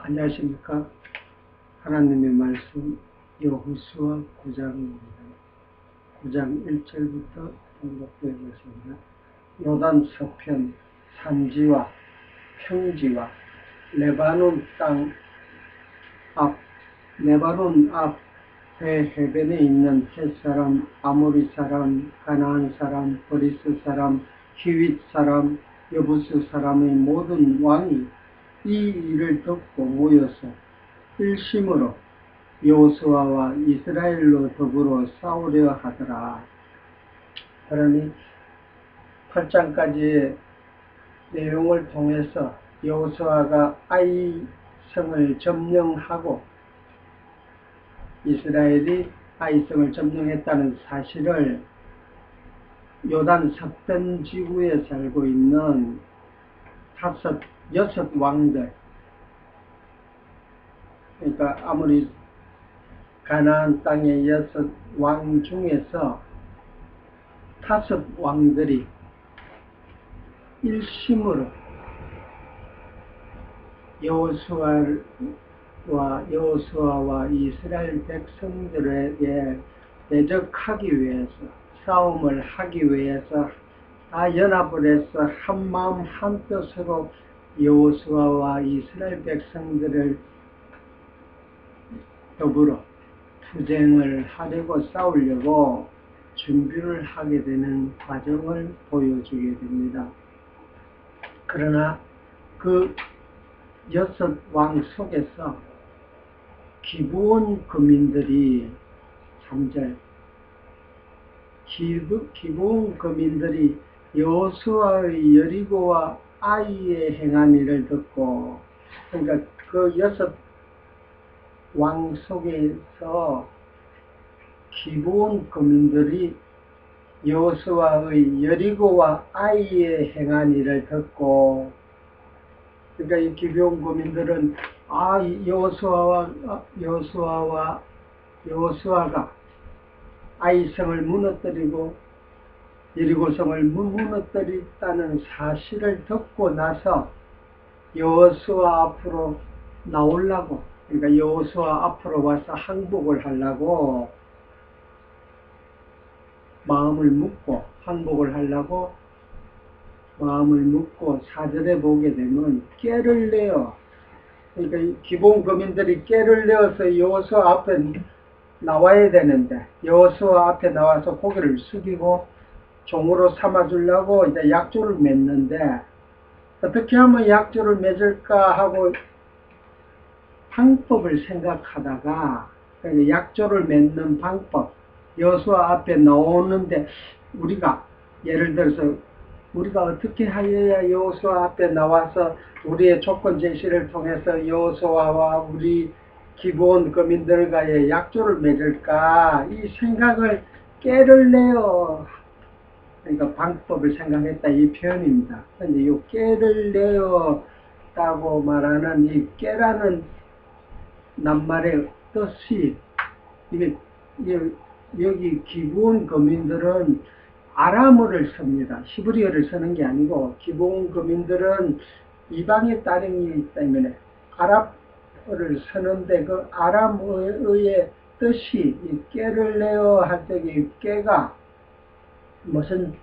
안녕하십니까. 하나님의 말씀 여호수아 9장입니다. 9장 1절부터 등록되었습니다. 요단 서편 산지와 평지와 레바논 땅 앞, 레바논 앞 해변에 있는 햇사람, 아모리 사람, 가나안 사람, 브리스 사람, 히윗 사람, 여부스 사람의 모든 왕이 이 일을 듣고 모여서 일심으로 여호수아와 이스라엘로 더불어 싸우려 하더라. 그러니 8장까지의 내용을 통해서 여호수아가 아이 성을 점령하고 이스라엘이 아이 성을 점령했다는 사실을 요단 서편 지구에 살고 있는 여섯 왕들, 그러니까 아무리 가나안 땅의 여섯 왕 중에서 5 왕들이 일심으로 여호수아와 이스라엘 백성들에게 대적하기 위해서, 싸움을 하기 위해서 다 연합을 해서 한 마음 한 뜻으로 여호수아와 이스라엘 백성들을 더불어 투쟁을 하려고 싸우려고 준비를 하게 되는 과정을 보여주게 됩니다. 그러나 그 6 왕 속에서 기브온 거민들이 3절 기브온 거민들이 여호수아의 여리고와 아이의 행한 일을 듣고, 그러니까 그 6 왕 속에서 기브온 거민들이 여호수아의 여리고와 아이의 행한 일을 듣고, 그러니까 이 기브온 거민들은 여호수아가 아이성을 무너뜨리고 여리고성을 무너뜨렸다는 사실을 듣고 나서 여호수아 앞으로 나오려고, 그러니까 여호수아 앞으로 와서 항복을 하려고 마음을 먹고 4절에 보게 되면 깨를 내어, 그러니까 기본 거민들이 깨를 내어서 여호수아 앞에 나와야 되는데, 여호수아 앞에 나와서 고개를 숙이고 종으로 삼아주려고 이제 약조를 맺는데, 어떻게 하면 약조를 맺을까 하고 방법을 생각하다가, 그러니까 약조를 맺는 방법, 여호수아 앞에 나오는데 우리가 예를 들어서 우리가 어떻게 하여야 여호수아 앞에 나와서 우리의 조건 제시를 통해서 여호수아와 우리 기브온 거민들과의 약조를 맺을까, 이 생각을 깨를 내어, 그러니까 방법을 생각했다, 이 표현입니다. 그런데 이 깨를 내었다고 말하는 이 깨라는 낱말의 뜻이, 이게 여기 기브온 거민들은 아람어를 씁니다. 히브리어를 쓰는 게 아니고, 기브온 거민들은 이방의 딸이기 때문에 아랍어를 쓰는데, 그 아람어의 뜻이 이 깨를 내어 할 때 이 깨가 무슨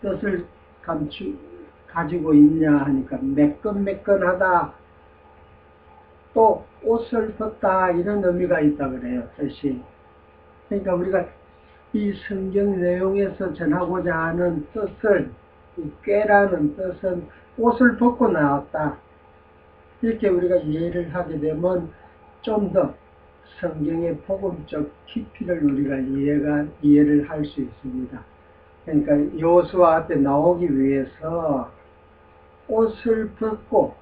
뜻을 가지고 있냐 하니까 매끈매끈하다, 또 옷을 벗다, 이런 의미가 있다 그래요, 뜻이. 그러니까 우리가 이 성경 내용에서 전하고자 하는 뜻을, 이 꾀라는 뜻은 옷을 벗고 나왔다, 이렇게 우리가 이해를 하게 되면 좀 더 성경의 복음적 깊이를 우리가 이해를 할 수 있습니다. 그러니까 여호수아 앞에 나오기 위해서 옷을 벗고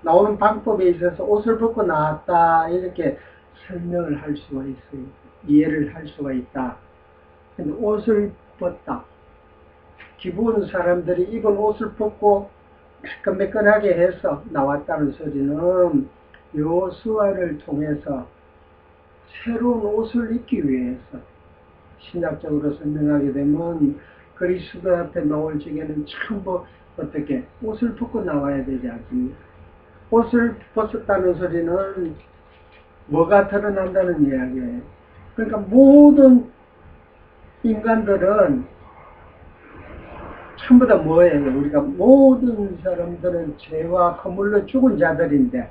나오는 방법에 있어서 옷을 벗고 나왔다, 이렇게 설명을 할 수가 있어요. 이해를 할 수가 있다. 근데 옷을 벗다, 기브온 사람들이 입은 옷을 벗고 매끈매끈하게 해서 나왔다는 소리는 여호수아를 통해서 새로운 옷을 입기 위해서, 신학적으로 설명하게 되면 그리스도 앞에 나올 적에는 전부 어떻게 옷을 벗고 나와야 되지 않습니까? 옷을 벗었다는 소리는 뭐가 드러난다는 이야기예요. 그러니까 모든 인간들은 전부 다 뭐예요? 우리가 모든 사람들은 죄와 허물로 죽은 자들인데,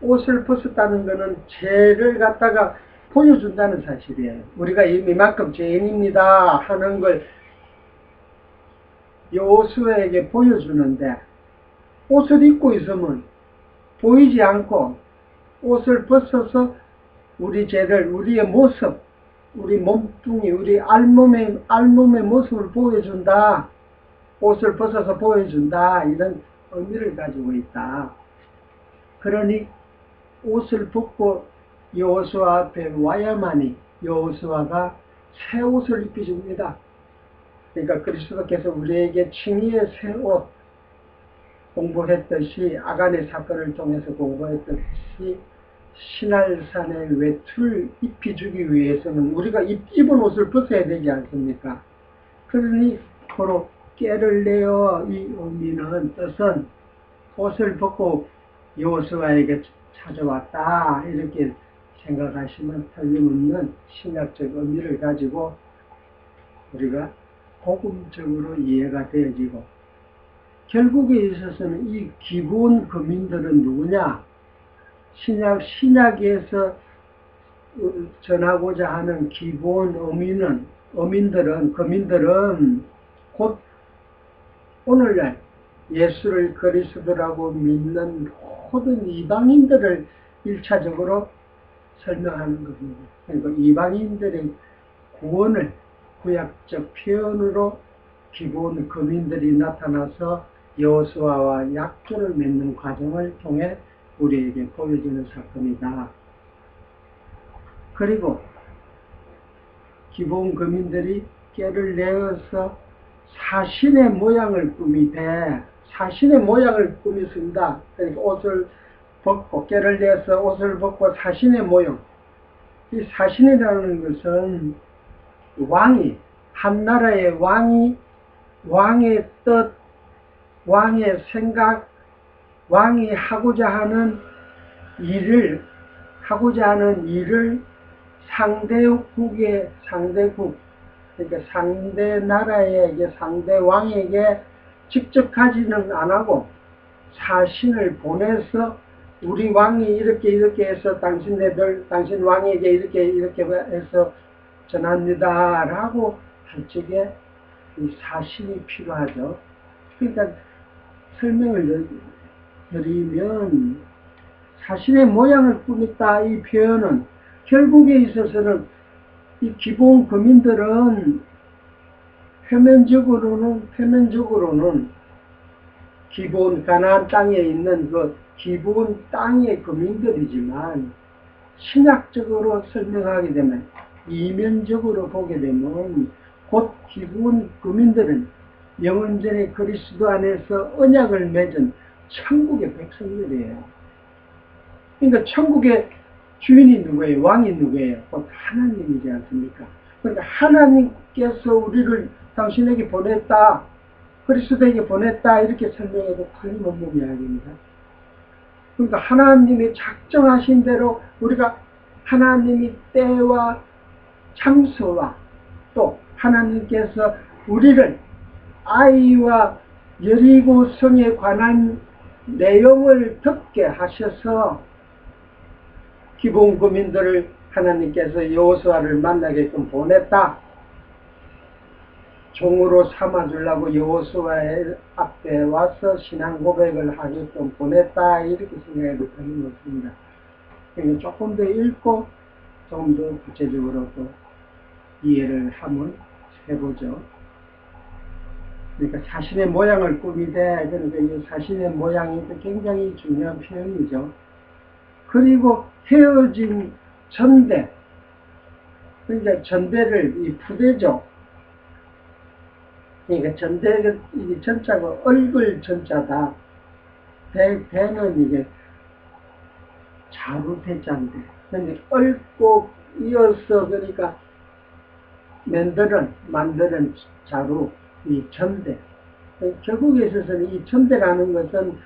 옷을 벗었다는 것은 죄를 갖다가 보여준다는 사실이에요. 우리가 이만큼 죄인입니다 하는 걸 여호수아에게 보여주는데, 옷을 입고 있으면 보이지 않고 옷을 벗어서 우리 죄를, 우리의 모습, 우리 몸뚱이, 우리 알몸의 모습을 보여준다. 옷을 벗어서 보여준다. 이런 의미를 가지고 있다. 그러니 옷을 벗고 여호수아 앞에 와야만이 여호수아가 새 옷을 입혀줍니다. 그러니까 그리스도께서 우리에게 칭의의 새 옷 공부했듯이, 아간의 사건을 통해서 공부했듯이 신할산의 외투를 입혀주기 위해서는 우리가 입은 옷을 벗어야 되지 않습니까? 그러니 서로 깨를 내어, 이 의미는, 뜻은 옷을 벗고 여호수아에게 찾아왔다, 이렇게 생각하시면 틀림없는 신학적 의미를 가지고 우리가 복음적으로 이해가 되어지고, 결국에 있어서는 이 기본 거민들은 누구냐? 신약에서 전하고자 하는 기본 거민들은 곧 오늘날 예수를 그리스도라고 믿는 모든 이방인들을 1차적으로 설명하는 겁니다. 그러니까 이방인들의 구원을 구약적 표현으로 기본 거민들이 나타나서 여호수아와 약조를 맺는 과정을 통해 우리에게 보여주는 사건이다. 그리고 기본 거민들이 깨를 내어서 사신의 모양을 꾸mis습니다. 그러니까 옷을 벗고, 깨를 내서 옷을 벗고 사신의 모형. 이 사신이라는 것은 한 나라의 왕의 뜻, 왕의 생각, 왕이 하고자 하는 일을 상대국, 그러니까 상대 나라에게, 상대 왕에게 직접 가지는 안 하고 사신을 보내서 우리 왕이 이렇게 해서 당신 왕에게 이렇게 해서 전합니다 라고 할 적에 이 사신이 필요하죠. 그러니까 설명을 드리면, 사신의 모양을 꾸몄다, 이 표현은 결국에 있어서는 이 기본 거민들은 표면적으로는 기본 가나안 땅에 있는 그 기본 땅의 거민들이지만, 신학적으로 설명하게 되면, 이면적으로 보게 되면 곧 기본 거민들은 영원전에 그리스도 안에서 언약을 맺은 천국의 백성들이에요. 그러니까 천국의 주인이 누구예요? 왕이 누구예요? 곧 하나님이지 않습니까? 그러니까 하나님께서 우리를 당신에게 보냈다, 그리스도에게 보냈다, 이렇게 설명해도 틀림없는 이야기입니다. 그러니까 하나님이 작정하신 대로 우리가 하나님이 때와 장소와 또 하나님께서 우리를 아이와 여리고 성에 관한 내용을 듣게 하셔서 기본 거민들을 하나님께서 여호수아를 만나게끔 보냈다. 종으로 삼아주려고 여호수아의 앞에 와서 신앙 고백을 하게끔 보냈다. 이렇게 생각해도 틀림없습니다. 조금 더 읽고 조금 더 구체적으로 또 이해를 한번 해보죠. 그러니까 사신의 모양을 꾸미되, 그러니까 이 사신의 모양이 굉장히 중요한 표현이죠. 그리고 헤어진 전대, 그러니까 전대를, 이 부대죠. 그러니까 전대가, 이게 전자가 얼굴 전자다. 대는 이게 자루 대자인데, 근데 얽고 이어서, 그러니까 만드는 자루, 이 전대. 결국에 있어서는 이 천대라는 것은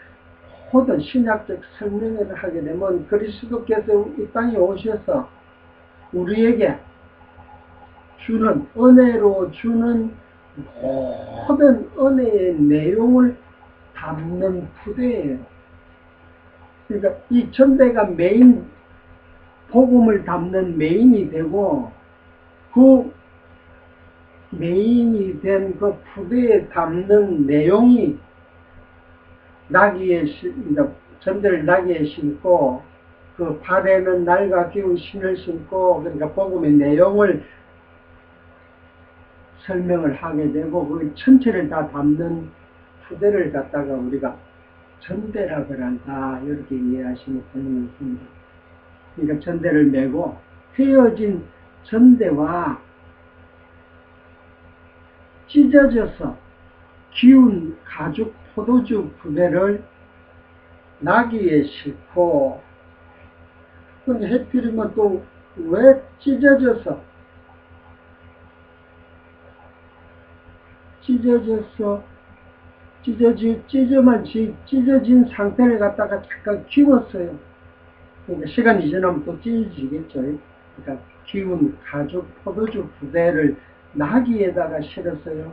모든 신학적 설명을 하게 되면 그리스도께서 이 땅에 오셔서 우리에게 주는, 은혜로 주는 모든 은혜의 내용을 담는 푸대예요. 그러니까 이 천대가 메인, 복음을 담는 메인이 되고, 그 메인이 된 그 푸대에 담는 내용이 나귀에, 전대를 나귀에 신고, 그 발에는 날과 기운 신을 신고, 그러니까 복음의 내용을 설명을 하게 되고, 그 전체를 다 담는 푸대를 갖다가 우리가 전대라고 한다, 이렇게 이해하시면 되는 것입니다. 그러니까 전대를 메고 휘어진 전대와 찢어져서 기운 가죽 포도주 부대를 나귀에 싣고, 근데 해필이면 또 왜 찢어져서 찢어진 상태를 갖다가 잠깐 키웠어요. 그러니까 시간이 지나면 또 찢어지겠죠. 그러니까 기운 가죽 포도주 부대를 나귀에다가 실었어요.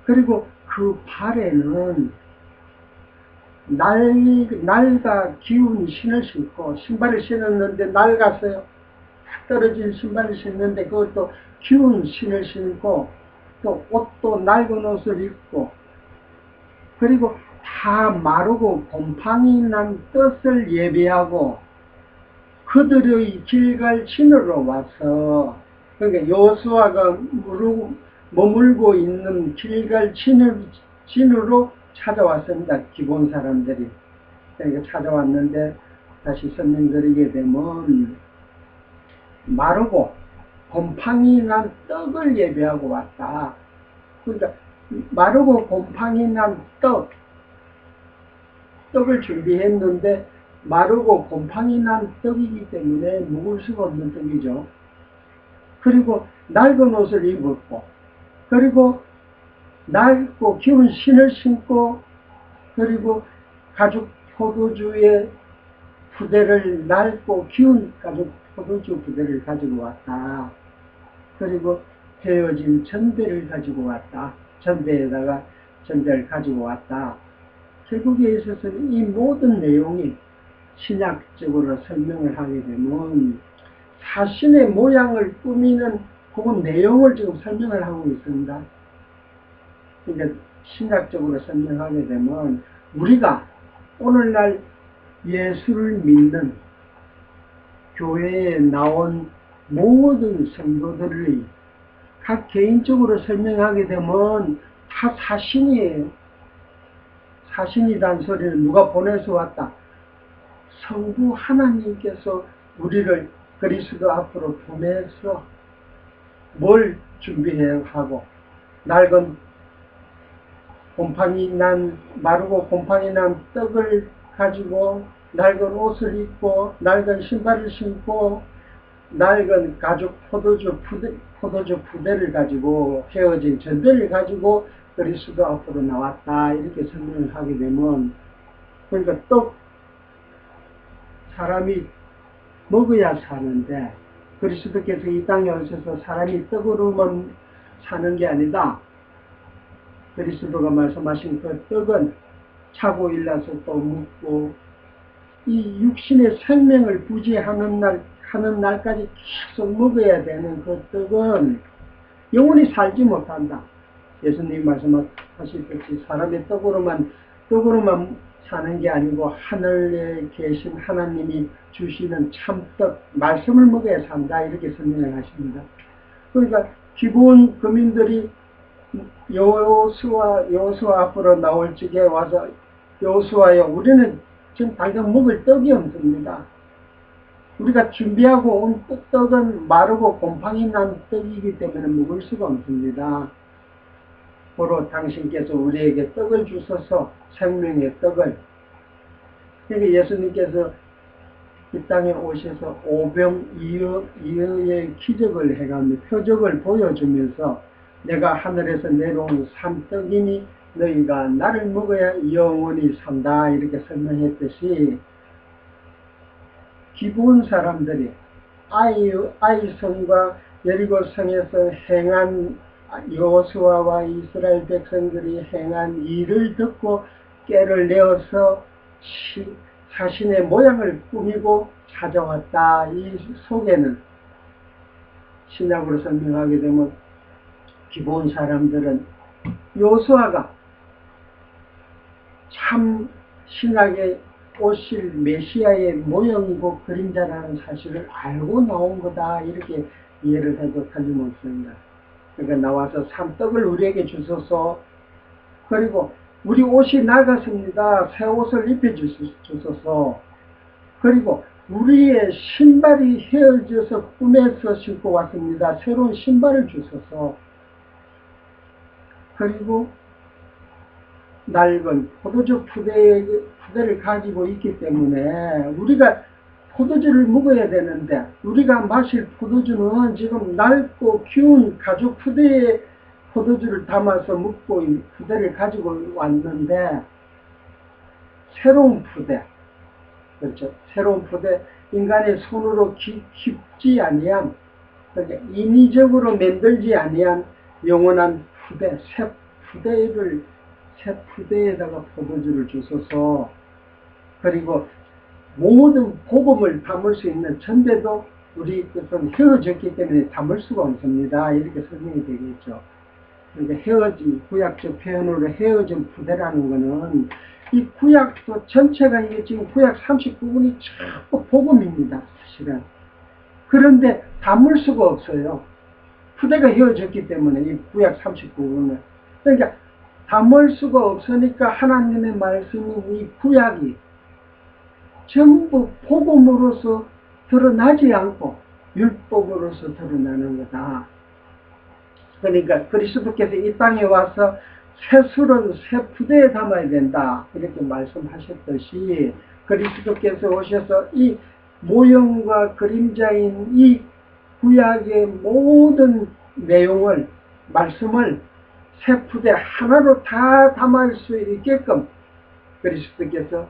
그리고 그 발에는 날과 기운 신을 신고, 신발을 신었는데 낡았어요. 떨어진 신발을 신는데 그것도 기운 신을 신고, 또 옷도 낡은 옷을 입고, 그리고 다 마르고 곰팡이 난 뜻을 예비하고 그들의 길갈 진으로 와서, 그러니까 여호수아가 머물고 있는 길갈 진으로 찾아왔습니다. 기본 사람들이. 그러니까 찾아왔는데 다시 설명드리게 되면 마르고 곰팡이 난 떡을 예배하고 왔다. 그러니까 마르고 곰팡이 난 떡을 준비했는데 마르고 곰팡이 난 떡이기 때문에 먹을 수가 없는 떡이죠. 그리고 낡은 옷을 입었고, 그리고 낡고 기운 신을 신고, 그리고 가죽 포도주의 부대를, 낡고 기운 가죽 포도주 부대를 가지고 왔다. 그리고 헤어진 전대를 가지고 왔다. 전대에다가 전대를 가지고 왔다. 결국에 있어서는 이 모든 내용이 신약적으로 설명을 하게 되면 사신의 모양을 꾸미는 그 내용을 지금 설명을 하고 있습니다. 그러니까 신학적으로 설명하게 되면 우리가 오늘날 예수를 믿는 교회에 나온 모든 성도들의 각 개인적으로 설명하게 되면 다 사신이에요. 사신이란 소리는 누가 보내서 왔다. 성부 하나님께서 우리를 그리스도 앞으로 보내서 뭘 준비해야 하고, 낡은 곰팡이 난, 마르고 곰팡이 난 떡을 가지고 낡은 옷을 입고 낡은 신발을 신고 낡은 가죽 포도주 부대를 가지고 헤어진 전대를 가지고 그리스도 앞으로 나왔다. 이렇게 설명을 하게 되면, 그러니까 떡, 사람이 먹어야 사는데 그리스도께서 이 땅에 오셔서 사람이 떡으로만 사는 게 아니다. 그리스도가 말씀하신 그 떡은 차고 일어나서 또 먹고, 이 육신의 생명을 부지하는 날까지 계속 먹어야 되는 그 떡은 영원히 살지 못한다. 예수님 말씀하시듯이 사람의 떡으로만 사는 게 아니고 하늘에 계신 하나님이 주시는 참떡, 말씀을 먹어야 산다. 이렇게 설명을 하십니다. 그러니까 기본 거민들이 여호수아 앞으로 나올 적에 와서 여호수아여, 우리는 지금 당장 먹을 떡이 없습니다. 우리가 준비하고 온 떡은 마르고 곰팡이 난 떡이기 때문에 먹을 수가 없습니다. 바로 당신께서 우리에게 떡을 주셔서 생명의 떡을, 그러니까 예수님께서 이 땅에 오셔서 오병이어의 기적을 해가며 표적을 보여주면서 내가 하늘에서 내려온 산떡이니 너희가 나를 먹어야 영원히 산다 이렇게 설명했듯이 기브온 사람들이 아이성과 여리고성에서 행한 여호수아와 이스라엘 백성들이 행한 일을 듣고 꾀를 내어서 자신의 모양을 꾸미고 찾아왔다. 이 속에는 신약으로 설명하게 되면 기브온 사람들은 여호수아가 참 신약에 오실 메시아의 모형이고 그림자라는 사실을 알고 나온 거다 이렇게 이해를 해도 틀림없습니다. 그러니까 나와서 산떡을 우리에게 주소서, 그리고 우리 옷이 낡았습니다. 새 옷을 입혀주소서, 그리고 우리의 신발이 헤어져서 꿈에서 신고 왔습니다. 새로운 신발을 주소서, 그리고 낡은 포도주 푸대를 가지고 있기 때문에 우리가 포도주를 먹어야 되는데 우리가 마실 포도주는 지금 낡고 기운 가죽 푸대에 포도주를 담아서 먹고 푸대를 가지고 왔는데 새로운 푸대, 그렇죠? 새로운 푸대, 인간의 손으로 깊지 아니한, 그러니까 인위적으로 만들지 아니한 영원한 푸대, 새 푸대에다가 포도주를 주소서, 그리고 모든 복음을 담을 수 있는 전대도 우리 것은 헤어졌기 때문에 담을 수가 없습니다. 이렇게 설명이 되겠죠. 그러니까 구약적 표현으로 헤어진 푸대라는 것은 이 구약도 전체가 이게 지금 구약 39권이 전부 복음입니다. 사실은. 그런데 담을 수가 없어요. 푸대가 헤어졌기 때문에 이 구약 39권은. 그러니까 담을 수가 없으니까 하나님의 말씀인 이 구약이 전부 복음으로서 드러나지 않고 율법으로서 드러나는 거다. 그러니까 그리스도께서 이 땅에 와서 새 술은 새 푸대에 담아야 된다 이렇게 말씀하셨듯이 그리스도께서 오셔서 이 모형과 그림자인 이 구약의 모든 내용을, 말씀을 새 푸대 하나로 다 담을 수 있게끔 그리스도께서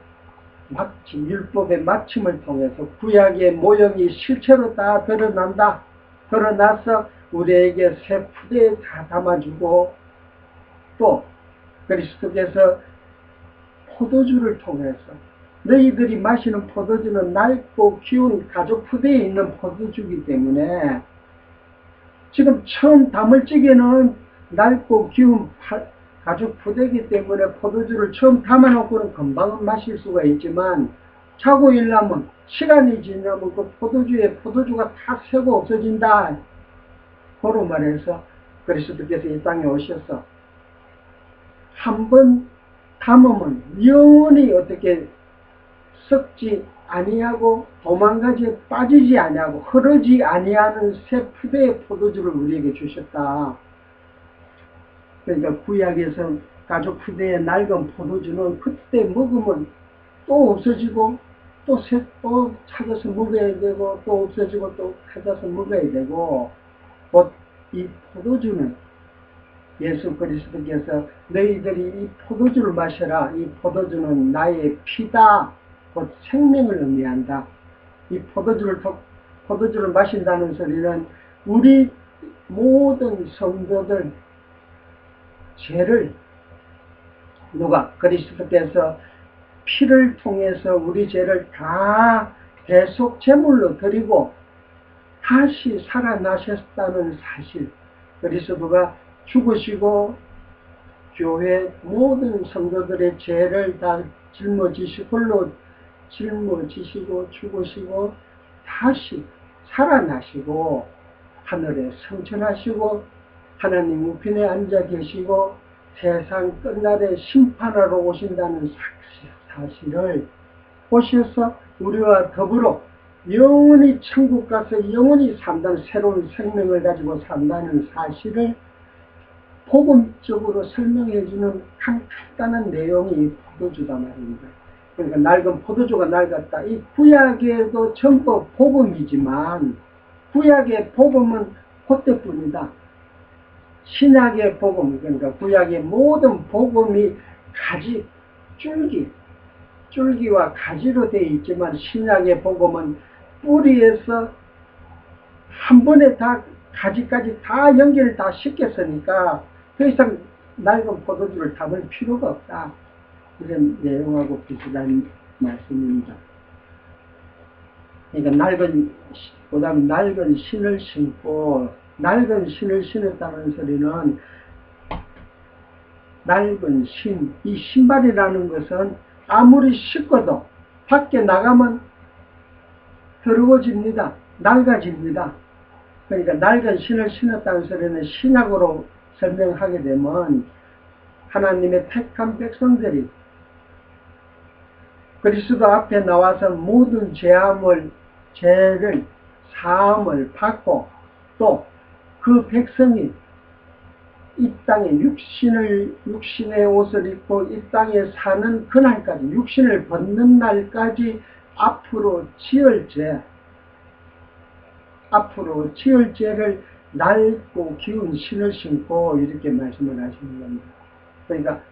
마침 율법의 마침을 통해서 구약의 모형이 실체로 다 드러난다. 드러나서 우리에게 새 푸대에 다 담아주고, 또 그리스도께서 포도주를 통해서 너희들이 마시는 포도주는 낡고 기운 가죽 푸대에 있는 포도주이기 때문에 지금 처음 담을 적에는 낡고 기운 가죽 푸대이기 때문에 포도주를 처음 담아놓고는 금방 마실 수가 있지만 자고 일하면 시간이 지나면 그 포도주가 다 새고 없어진다. 그로 말해서 그리스도께서 이 땅에 오셔서 한번 담으면 영원히 어떻게 썩지 아니하고 도망가지 빠지지 아니하고 흐르지 아니하는 새 푸대의 포도주를 우리에게 주셨다. 그러니까 구약에서 가죽 푸대의 낡은 포도주는 그때 먹으면 또 없어지고 또 찾아서 먹어야 되고 또 없어지고 또 찾아서 먹어야 되고, 곧 이 포도주는 예수 그리스도께서 너희들이 이 포도주를 마셔라. 이 포도주는 나의 피다. 곧 생명을 의미한다. 이 포도주를 마신다는 소리는 우리 모든 성도들 죄를 그리스도께서 피를 통해서 우리 죄를 다 대속 제물로 드리고 다시 살아나셨다는 사실, 그리스도가 죽으시고 교회 모든 성도들의 죄를 다 짊어지시고 죽으시고 다시 살아나시고 하늘에 승천하시고 하나님 우편에 앉아 계시고 세상 끝날에 심판하러 오신다는 사실을 보셔서 우리와 더불어 영원히 천국 가서 영원히 산다는 새로운 생명을 가지고 산다는 사실을 복음적으로 설명해주는 간단한 내용이 포도주다 말입니다. 그러니까 낡은 포도주가 낡았다. 이 구약에도 전부 복음이지만 구약의 복음은 그때뿐이다. 신약의 복음, 그러니까 구약의 모든 복음이 가지, 줄기와 가지로 되어 있지만 신약의 복음은 뿌리에서 한 번에 다 가지까지 다 연결을 다 시켰으니까 더 이상 낡은 포도주를 담을 필요가 없다. 이런 내용하고 비슷한 말씀입니다. 그러니까 그다음 낡은 신을 신고, 낡은 신을 신었다는 소리는 낡은 신, 이 신발이라는 것은 아무리 신고도 밖에 나가면 더러워집니다. 낡아집니다. 그러니까 낡은 신을 신었다는 소리는 신약으로 설명하게 되면 하나님의 택한 백성들이 그리스도 앞에 나와서 모든 죄를 사함을 받고 또 그 백성이 이 땅에 육신의 옷을 입고 이 땅에 사는 그날까지, 육신을 벗는 날까지 앞으로 지을 죄를 낡고 기운 신을 신고 이렇게 말씀을 하시는 겁니다. 그러니까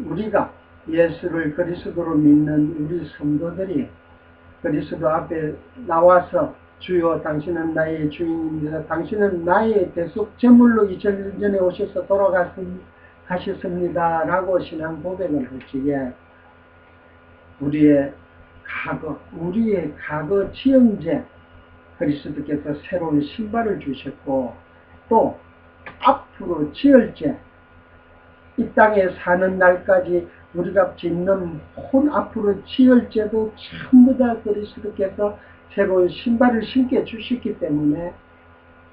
우리가 예수를 그리스도로 믿는 우리 성도들이 그리스도 앞에 나와서 주여 당신은 나의 주인입니다. 당신은 나의 대속 제물로 2000년 전에 오셔서 돌아가셨습니다. 라고 신앙 고백을 할 적에 우리의 과거 지은죄 그리스도께서 새로운 신발을 주셨고 또 앞으로 지을 죄, 이 땅에 사는 날까지 우리가 짓는 앞으로 지을 죄도 전부 다 그리스도께서 새로운 신발을 신게 주셨기 때문에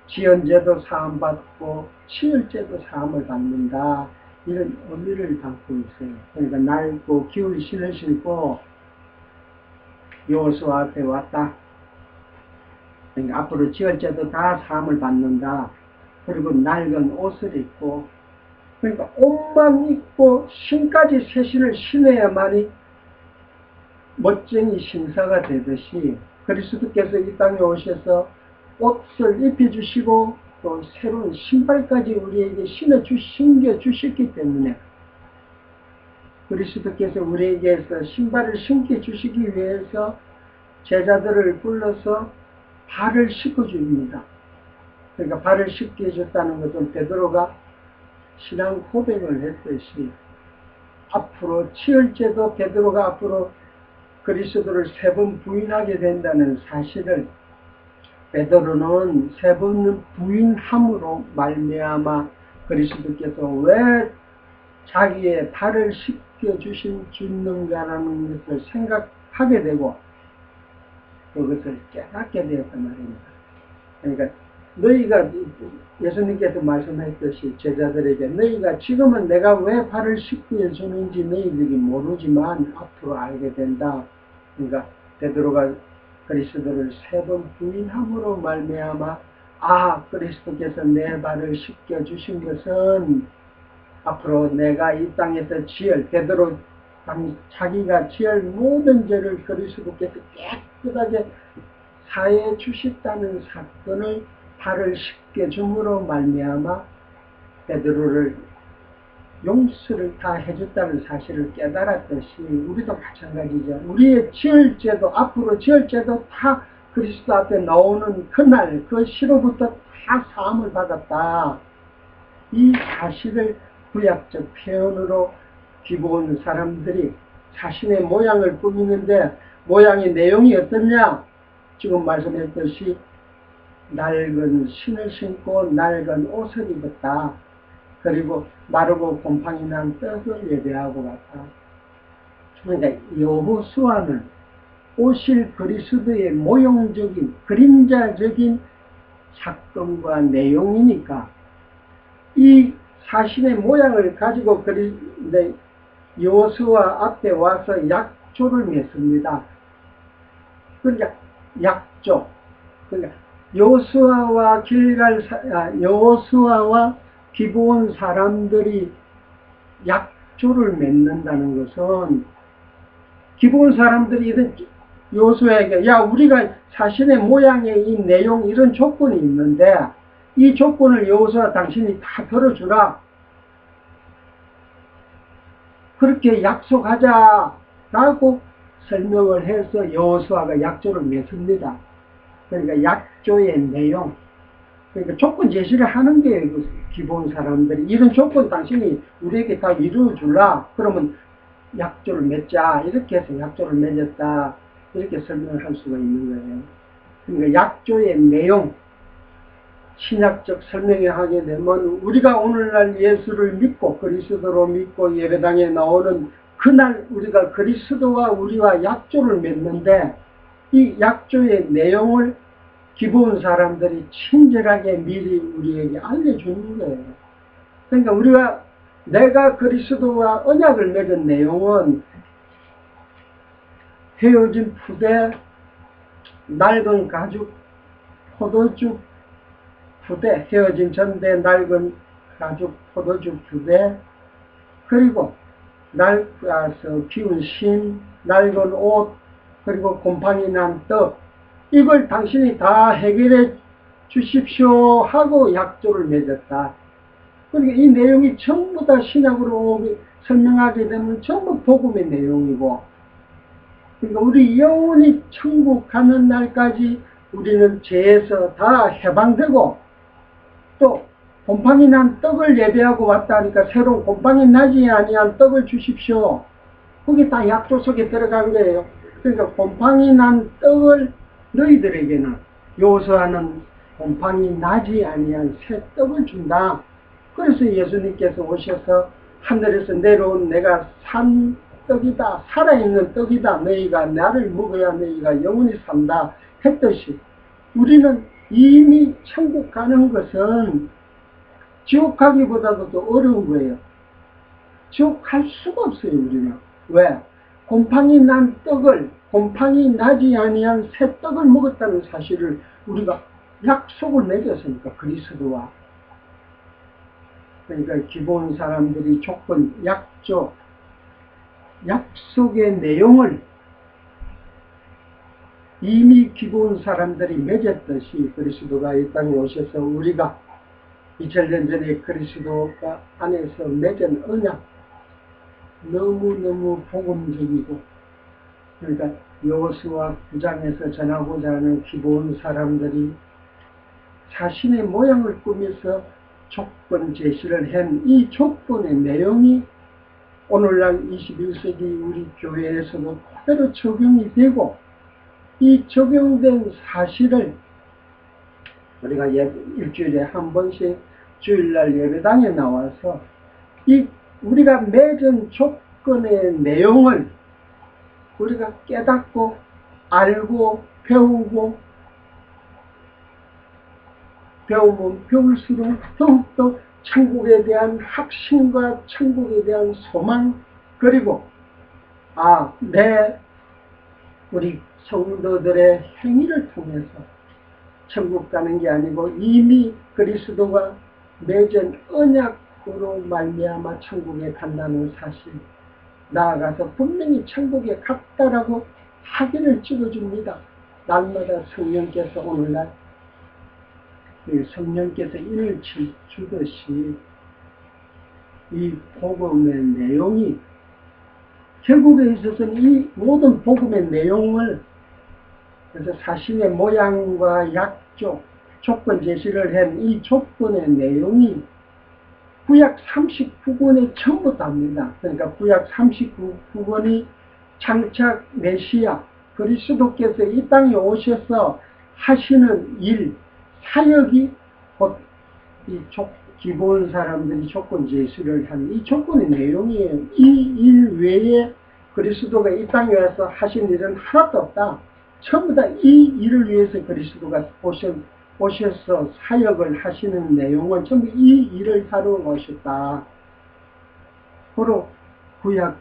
지은 죄도 사함받고 지을 죄도 사함을 받는다. 이런 의미를 담고 있어요. 그러니까 낡고 기울 신을 신고 여호수아 앞에 왔다. 그러니까 앞으로 지을 죄도 다 사함을 받는다. 그리고 낡은 옷을 입고, 그러니까 옷만 입고 신까지 새 신을 신어야만이 멋쟁이 신사가 되듯이 그리스도께서 이 땅에 오셔서 옷을 입혀주시고 또 새로운 신발까지 우리에게 신겨주셨기 때문에 그리스도께서 우리에게서 신발을 신게 주시기 위해서 제자들을 불러서 발을 씻어줍니다. 그러니까 발을 씻게 해줬다는 것은 베드로가 신앙 고백을 했듯이 앞으로 치을 죄도 베드로가 앞으로 그리스도를 3번 부인하게 된다는 사실을 베드로는 3번 부인함으로 말미암아 그리스도께서 왜 자기의 발을 씻겨주는가라는 것을 생각하게 되고 그것을 깨닫게 되었단 말입니다. 그러니까 너희가 예수님께서 말씀했듯이 제자들에게 너희가 지금은 내가 왜 발을 씻게 해주는지 너희들이 모르지만 앞으로 알게 된다. 그러니까 베드로가 그리스도를 3번 부인함으로 말미암아 그리스도께서 내 발을 씻겨주신 것은 앞으로 내가 이 땅에서 베드로 자기가 지을 모든 죄를 그리스도께서 깨끗하게 사해 주셨다는 사건을 발을 씻겨줌으로 말미암아 베드로를 용서를 다 해줬다는 사실을 깨달았듯이 우리도 마찬가지죠. 우리의 지을 죄도 앞으로 지을 죄도 다 그리스도 앞에 나오는 그날 그 시로부터 다 사함을 받았다. 이 사실을 구약적 표현으로 기본 사람들이 자신의 모양을 꾸미는데 모양의 내용이 어떠냐? 지금 말씀했듯이 낡은 신을 신고 낡은 옷을 입었다. 그리고 마르고 곰팡이 난 떡을 예배하고 갔다. 그러니까 여호수아는 오실 그리스도의 모형적인 그림자적인 사건과 내용이니까 이 사신의 모양을 가지고 여호수아 앞에 와서 약조를 맺습니다. 그러니까 약조. 그러니까 여호수아와 기브온 사람들이 약조를 맺는다는 것은 기브온 사람들이 여호수아에게 우리가 자신의 모양의 이 내용 이런 조건이 있는데 이 조건을 여호수아 당신이 다 들어주라. 그렇게 약속하자라고 설명을 해서 여호수아가 약조를 맺습니다. 그러니까 약조의 내용, 그러니까 조건 제시를 하는 게 기본 사람들이 이런 조건 당신이 우리에게 다 이루어 줄라. 그러면 약조를 맺자. 이렇게 해서 약조를 맺었다. 이렇게 설명을 할 수가 있는 거예요. 그러니까 약조의 내용, 신약적 설명을 하게 되면 우리가 오늘날 예수를 믿고 그리스도로 믿고 예배당에 나오는 그날 우리가 그리스도와 우리와 약조를 맺는데 이 약조의 내용을 기본 사람들이 친절하게 미리 우리에게 알려주는 거예요. 그러니까 우리가 내가 그리스도와 언약을 맺은 내용은 헤어진 푸대, 낡은 가죽, 포도주 푸대, 헤어진 전대, 낡은 가죽, 포도주 푸대, 그리고 비운 심, 낡은 옷, 그리고 곰팡이 난 떡, 이걸 당신이 다 해결해 주십시오 하고 약조를 맺었다. 그러니까 이 내용이 전부 다 신약으로 설명하게 되면 전부 복음의 내용이고, 그러니까 우리 영원히 천국 가는 날까지 우리는 죄에서 다 해방되고, 또 곰팡이 난 떡을 예배하고 왔다니까 새로운 곰팡이 나지 아니한 떡을 주십시오. 그게 다 약조 속에 들어간 거예요. 그러니까 곰팡이 난 떡을 너희들에게는 여호수아는 곰팡이 나지 아니한 새 떡을 준다. 그래서 예수님께서 오셔서 하늘에서 내려온 내가 산 떡이다, 살아있는 떡이다, 너희가 나를 먹어야 너희가 영원히 산다 했듯이 우리는 이미 천국 가는 것은 지옥 가기보다도 더 어려운 거예요. 지옥 갈 수가 없어요. 우리는. 왜? 곰팡이 난 떡을, 곰팡이 나지 아니한 새 떡을 먹었다는 사실을 우리가 약속을 맺었으니까, 그리스도와. 그러니까 기본 사람들이 조건, 약조, 약속의 내용을 이미 기본 사람들이 맺었듯이 그리스도가 이 땅에 오셔서 우리가 2000년 전에 그리스도가 안에서 맺은 언약, 너무너무 복음적이고, 그러니까 여호수아 9장에서 전하고자 하는 기본 사람들이 자신의 모양을 꾸며서 조건 제시를 한 이 조건의 내용이 오늘날 21세기 우리 교회에서도 그대로 적용이 되고, 이 적용된 사실을 우리가 일주일에 한 번씩 주일날 예배당에 나와서 이 우리가 맺은 조건의 내용을 우리가 깨닫고 알고 배우고, 배우면 배울수록 더욱더 천국에 대한 확신과 천국에 대한 소망, 그리고 우리 성도들의 행위를 통해서 천국 가는 게 아니고 이미 그리스도가 맺은 언약으로 말미암아 천국에 간다는 사실, 나아가서 분명히 천국에 갔다라고 확인을 찍어줍니다. 날마다 성령께서 오늘날 성령께서 인을 주듯이 이 복음의 내용이 결국에 있어서는 이 모든 복음의 내용을, 그래서 자신의 모양과 약조, 조건 제시를 한 이 조건의 내용이 구약 39권에 전부 답니다. 그러니까 구약 39권이 장차 메시아 그리스도께서 이 땅에 오셔서 하시는 일, 사역이 곧 이 기본 사람들이 조건 제시를 한 이 조건의 내용이에요. 이 일 외에 그리스도가 이 땅에 와서 하신 일은 하나도 없다. 전부 다 이 일을 위해서 그리스도가 오셔서 사역을 하시는 내용은 전부 이 일을 하러 오셨다. 바로 구약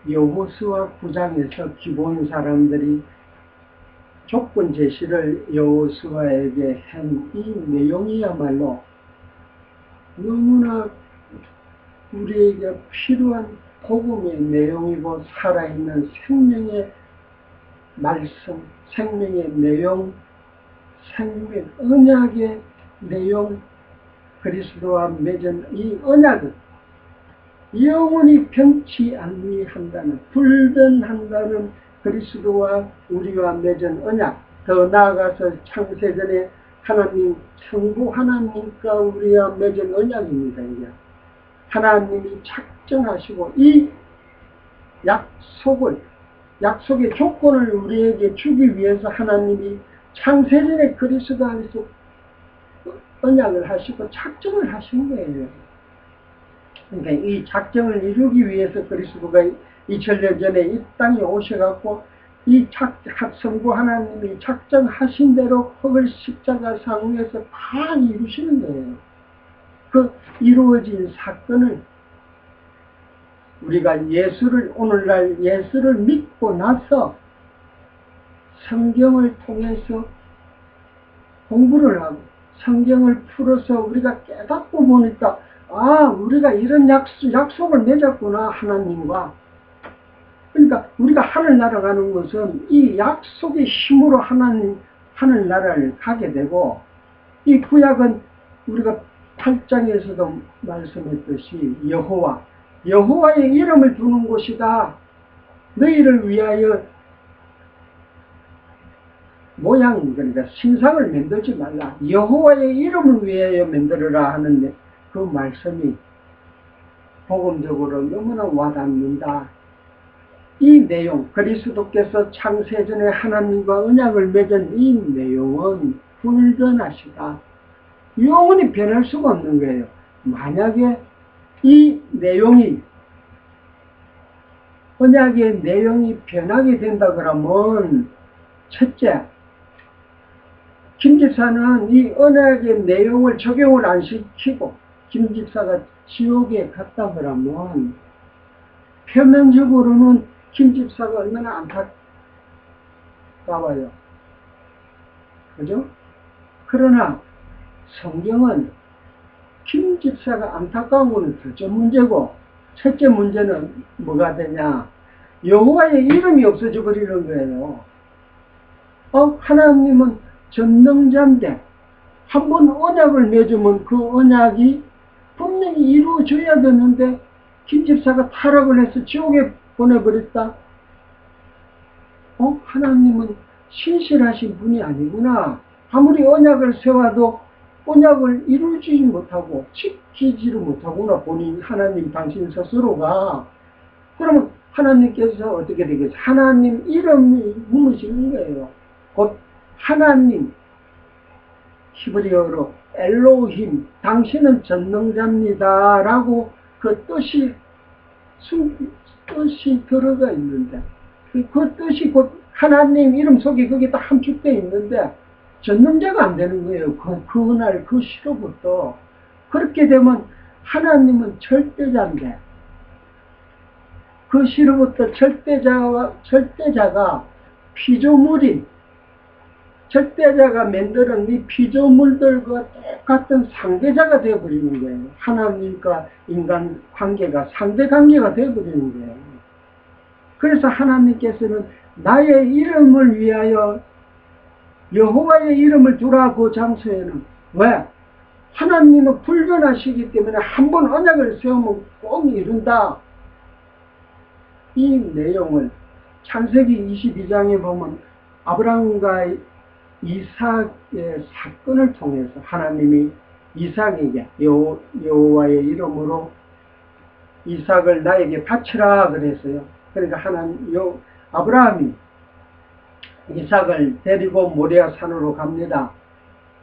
여호수아 9장에서 기본 사람들이 조건 제시를 여호수아에게 한 이 내용이야말로 너무나 우리에게 필요한 복음의 내용이고, 살아있는 생명의 말씀, 생명의 내용, 언약의 내용, 그리스도와 맺은 이 언약은 영원히 변치 아니한다는, 불변한다는 그리스도와 우리와 맺은 언약, 더 나아가서 창세전에 하나님, 천부 하나님과 우리와 맺은 언약입니다. 이게 하나님이 작정하시고 이 약속의 조건을 우리에게 주기 위해서 하나님이 창세전에 그리스도 안에서 언약을 하시고 작정을 하신 거예요. 그러니까 이 작정을 이루기 위해서 그리스도가 2000년 전에 이 땅에 오셔갖고 이 성부 하나님이 작정하신 대로 흙을 십자가 상에서 다 이루시는 거예요. 그 이루어진 사건을 우리가 오늘날 예수를 믿고 나서 성경을 통해서 공부를 하고 성경을 풀어서 우리가 깨닫고 보니까 우리가 이런 약속을 맺었구나, 하나님과. 그러니까 우리가 하늘나라 가는 것은 이 약속의 힘으로 하늘나라를 가게 되고, 이 구약은 우리가 8장에서도 말씀했듯이 여호와의 이름을 두는 곳이다. 너희를 위하여 그러니까 신상을 만들지 말라. 여호와의 이름을 위하여 만들어라 하는데 그 말씀이 복음적으로 너무나 와닿는다. 이 내용, 그리스도께서 창세전에 하나님과 언약을 맺은 이 내용은 불변하시다. 영원히 변할 수가 없는 거예요. 만약에 이 내용이, 언약의 내용이 변하게 된다 그러면, 첫째, 김 집사는 이 언약의 내용을 적용을 안 시키고 김 집사가 지옥에 갔다 그러면 표면적으로는 김 집사가 얼마나 안타까워요. 그죠? 그러나 성경은 김 집사가 안타까운 것은 둘째 문제고, 첫째 문제는 뭐가 되냐? 여호와의 이름이 없어져 버리는 거예요. 하나님은 전능자인데 한번 언약을 맺으면 그 언약이 분명히 이루어져야 되는데 김 집사가 타락을 해서 지옥에 보내버렸다. 하나님은 신실하신 분이 아니구나. 아무리 언약을 세워도 언약을 이루지 못하고 지키지를 못하구나. 본인, 하나님 당신 스스로가. 그러면 하나님께서 어떻게 되겠어요? 하나님 이름이 무너지는 거예요. 곧 하나님, 히브리어로 엘로힘, 당신은 전능자입니다 라고 그 뜻이 들어가 있는데, 그 뜻이 곧 하나님 이름 속에 거기 다 함축되어 있는데 전능자가 안 되는 거예요. 그날 그 시로부터. 그렇게 되면 하나님은 절대자인데 그 시로부터 절대자가 피조물인, 절대자가 만드는 이 피조물들과 똑같은 상대자가 되어버리는 거예요. 하나님과 인간 관계가 상대관계가 되어버리는 거예요. 그래서 하나님께서는 나의 이름을 위하여 여호와의 이름을 두라. 그 장소에는. 왜? 하나님은 불변하시기 때문에 한 번 언약을 세우면 꼭 이룬다. 이 내용을 창세기 22장에 보면 아브라함과 이삭의 사건을 통해서 하나님이 이삭에게 여호와의 이름으로 이삭을 나에게 바치라 그랬어요. 그러니까 아브라함이 이삭을 데리고 모리아 산으로 갑니다.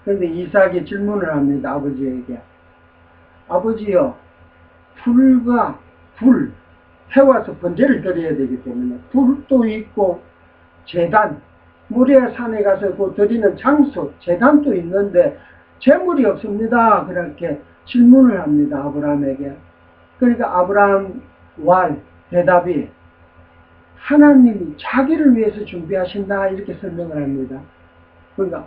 그런데 이삭이 질문을 합니다. 아버지에게. 아버지여, 태워서 번제를 드려야 되기 때문에 불도 있고 제단, 모리아 산에 가서 그 드리는 장소, 제단도 있는데 재물이 없습니다. 그렇게 질문을 합니다. 아브라함에게. 그러니까 아브라함 대답이 하나님이 자기를 위해서 준비하신다 이렇게 설명을 합니다. 그러니까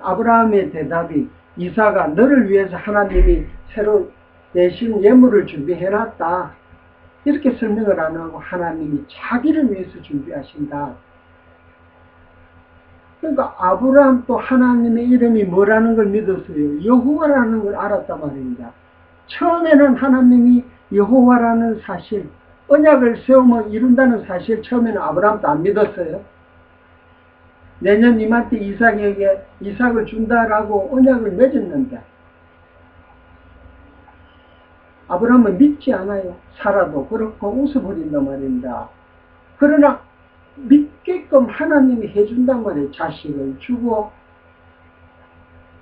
아브라함의 대답이 이삭아, 너를 위해서 하나님이 새로 대신 예물을 준비해놨다 이렇게 설명을 안 하고 하나님이 자기를 위해서 준비하신다. 그러니까 아브라함 또 하나님의 이름이 뭐라는 걸 믿었어요. 여호와라는 걸 알았단 말입니다. 처음에는 하나님이 여호와라는 사실, 언약을 세우면 이룬다는 사실 처음에는 아브라함도 안 믿었어요. 내년 이맘때 이삭에게 이삭을 준다라고 언약을 맺었는데 아브라함은 믿지 않아요. 사라도 그렇고 웃어버린단 말입니다. 그러나 믿게끔 하나님이 해준단 말이에요. 자식을 주고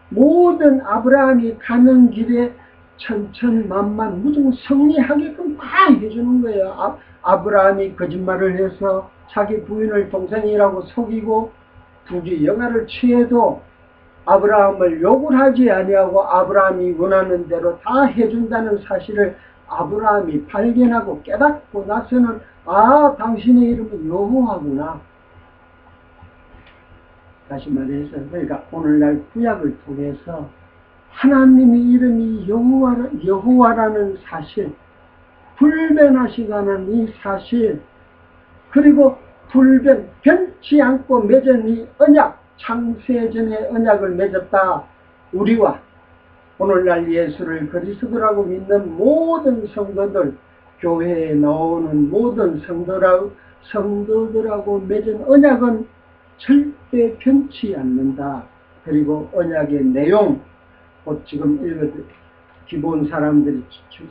모든 아브라함이 가는 길에 천천만만 무조건 승리하게끔 다 해주는 거예요. 아브라함이 거짓말을 해서 자기 부인을 동생이라고 속이고 부귀 영화를 취해도 아브라함을 욕을 하지 아니하고 아브라함이 원하는 대로 다 해준다는 사실을 아브라함이 발견하고 깨닫고 나서는 아, 당신의 이름은 여호와구나. 다시 말해서 그러니까 오늘날 구약을 통해서 하나님의 이름이 여호와라는 사실, 불변하시다는 이 사실, 그리고 변치 않고 맺은 이 언약, 창세전의 언약을 맺었다. 우리와 오늘날 예수를 그리스도라고 믿는 모든 성도들, 교회에 나오는 모든 성도들하고 맺은 언약은 절대 변치 않는다. 그리고 언약의 내용, 곧 지금 읽어드 기본 사람들이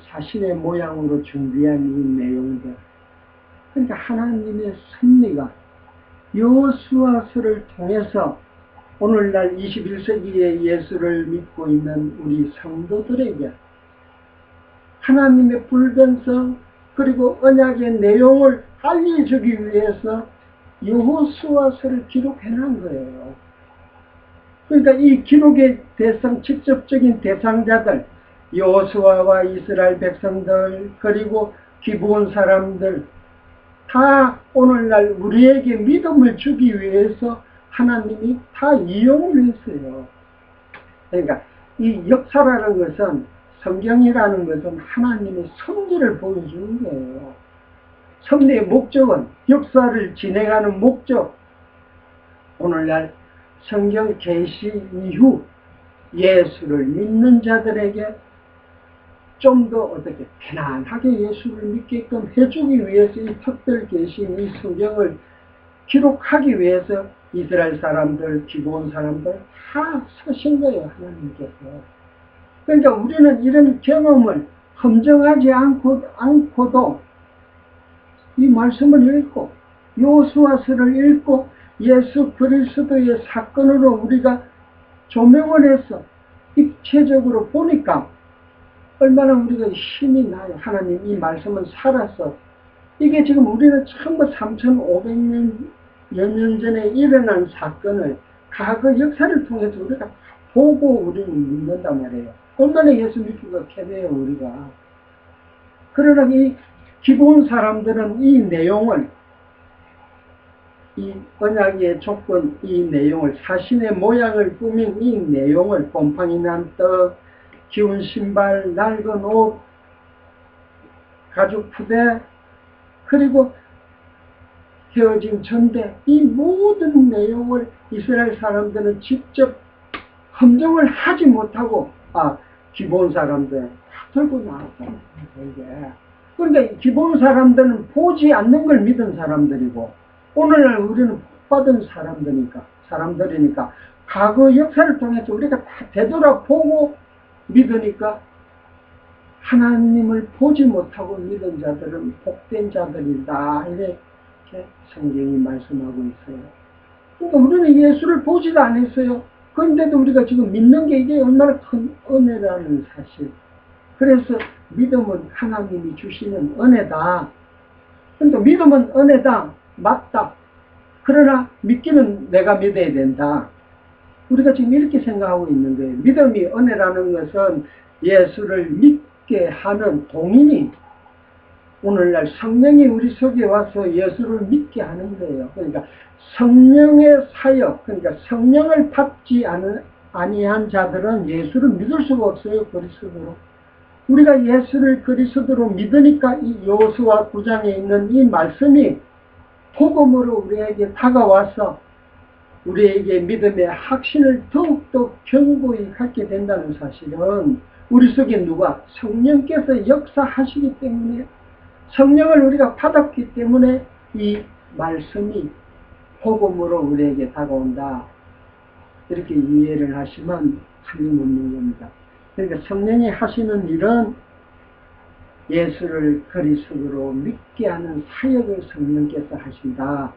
자신의 모양으로 준비한 이 내용들. 그러니까 하나님의 섭리가 여호수아서를 통해서 오늘날 21세기의 예수를 믿고 있는 우리 성도들에게 하나님의 불변성 그리고 언약의 내용을 알려주기 위해서 여호수아서를 기록해놓은 거예요. 그러니까 이 기록의 직접적인 대상자들, 여호수아와 이스라엘 백성들, 그리고 기브온 사람들, 다 오늘날 우리에게 믿음을 주기 위해서 하나님이 다 이용을 했어요. 그러니까 이 역사라는 것은, 성경이라는 것은 하나님의 섭리를 보여주는 거예요. 섭리의 목적은, 역사를 진행하는 목적, 오늘날 성경 계시 이후 예수를 믿는 자들에게 좀 더 어떻게 편안하게 예수를 믿게끔 해주기 위해서 이 특별 계시인 이 성경을 기록하기 위해서 이스라엘 사람들, 기브온 사람들 다 서신 거예요, 하나님께서. 그러니까 우리는 이런 경험을 검증하지 않고도 이 말씀을 읽고 여호수아서를 읽고 예수 그리스도의 사건으로 우리가 조명을 해서 입체적으로 보니까 얼마나 우리가 힘이 나요. 하나님 이 말씀은 살아서 이게 지금 우리는 3500년 년 전에 일어난 사건을 과거 역사를 통해서 우리가 보고 우리는 믿는단 말이에요. 얼마나 예수 믿기가 캐대요 우리가. 그러나 이 기본 사람들은 이 내용을, 이 언약의 조건, 이 내용을, 사신의 모양을 꾸민 이 내용을, 곰팡이 난 떡, 기운 신발, 낡은 옷, 가죽 푸대, 그리고 헤어진 전대, 이 모든 내용을 이스라엘 사람들은 직접 검증을 하지 못하고 기본 사람들 다 들고 나왔다는 거예요. 그러니까 기본 사람들은 보지 않는 걸 믿은 사람들이고 오늘날 우리는 복받은 사람들이니까 과거 역사를 통해서 우리가 다 되돌아보고 믿으니까 하나님을 보지 못하고 믿은 자들은 복된 자들이다. 이렇게 성경이 말씀하고 있어요. 그러니까 우리는 예수를 보지도 않았어요. 그런데도 우리가 지금 믿는 게 이게 얼마나 큰 은혜라는 사실. 그래서 믿음은 하나님이 주시는 은혜다. 그러니까 믿음은 은혜다. 맞다. 그러나 믿기는 내가 믿어야 된다. 우리가 지금 이렇게 생각하고 있는 거예요. 믿음이 은혜라는 것은 예수를 믿게 하는 동인이 오늘날 성령이 우리 속에 와서 예수를 믿게 하는 거예요. 그러니까 성령의 사역, 그러니까 성령을 받지 아니한 자들은 예수를 믿을 수가 없어요. 그리스도로. 우리가 예수를 그리스도로 믿으니까 이 여호수아 9장에 있는 이 말씀이 복음으로 우리에게 다가와서 우리에게 믿음의 확신을 더욱더 견고히 갖게 된다는 사실은 우리 속에 누가 성령께서 역사하시기 때문에, 성령을 우리가 받았기 때문에 이 말씀이 복음으로 우리에게 다가온다, 이렇게 이해를 하시면 틀림없는 겁니다. 그러니까 성령이 하시는 일은 예수를 그리스도로 믿게 하는 사역을 성령께서 하신다.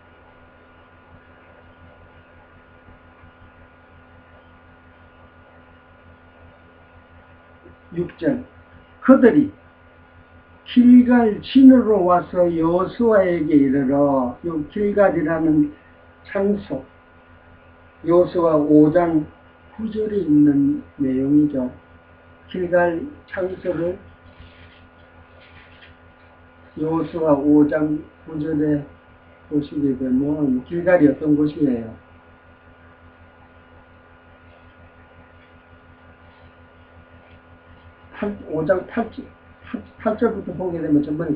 6절, 그들이 길갈 진으로 와서 여호수아에게 이르러, 이 길갈이라는 장소, 여호수아 5장 9절에 있는 내용이죠. 길갈 장소를 여호수아 5장 9절에 보시게 되면 길갈이 어떤 곳이에요? 5장 8절부터 보게 되면 전번에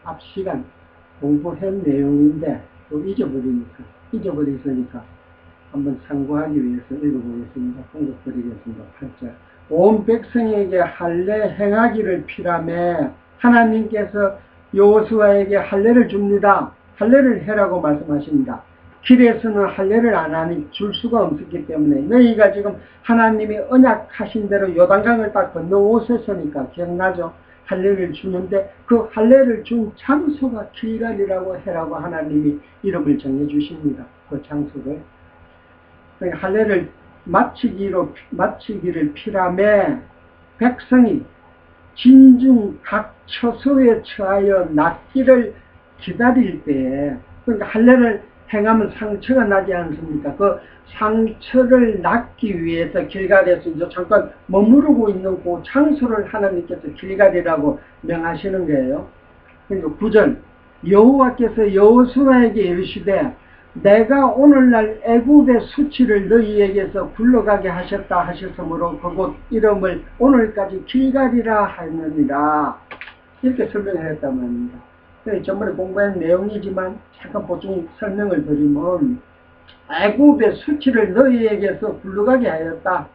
앞 시간 공부한 내용인데 또 잊어버리니까 한번 참고하기 위해서 읽어보겠습니다. 공급드리겠습니다. 8절. 온 백성에게 할례 행하기를 피라매 하나님께서 여호수아에게 할례를 줍니다. 할례를 해라고 말씀하십니다. 길에서는 할례를 안 하니 줄 수가 없었기 때문에, 너희가 지금 하나님이 언약하신 대로 요단강을 딱 건너오셨으니까 기억나죠? 할례를 주는데 그 할례를 준 장소가 길갈이라고 해라고 하나님이 이름을 정해주십니다. 그 장소를. 그러니까 할례를 마치기를 피라매 백성이 진중 각 처소에 처하여 낫기를 기다릴 때에, 그러니까 할례를 행하면 상처가 나지 않습니까? 그 상처를 낫기 위해서 길갈에서 이제 잠깐 머무르고 있는 그 장소를 하나님께서 길갈이라고 명하시는 거예요. 그러니까 9절, 여호와께서 여호수아에게 이르시되 내가 오늘날 애굽의 수치를 너희에게서 굴러가게 하셨다 하셨으므로 그곳 이름을 오늘까지 길갈이라 하느니라, 이렇게 설명을 했단 말입니다. 전번에 공부한 내용이지만 잠깐 보충 설명을 드리면, 애굽의 수치를 너희에게서 굴러가게 하였다.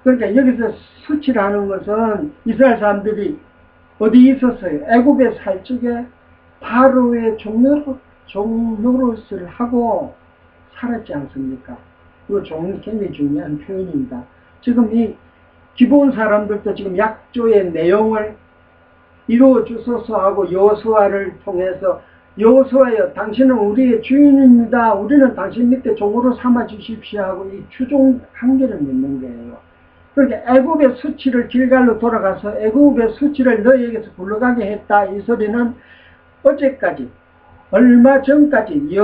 그러니까 여기서 수치라는 것은 이스라엘 사람들이 어디 있었어요? 애굽에 살 적에 바로의 종노릇을 하고 살았지 않습니까? 그 종이 굉장히 중요한 표현입니다. 지금 이 기본 사람들도 지금 약조의 내용을 이루어 주소서 하고 여호수아를 통해서, 여호수아여 당신은 우리의 주인입니다. 우리는 당신 밑에 종으로 삼아 주십시오 하고 이 주종 관계를 맺는 거예요. 그러니까 애굽의 수치를 길갈로 돌아가서 애굽의 수치를 너희에게서 굴러가게 했다, 이 소리는 어제까지, 얼마 전까지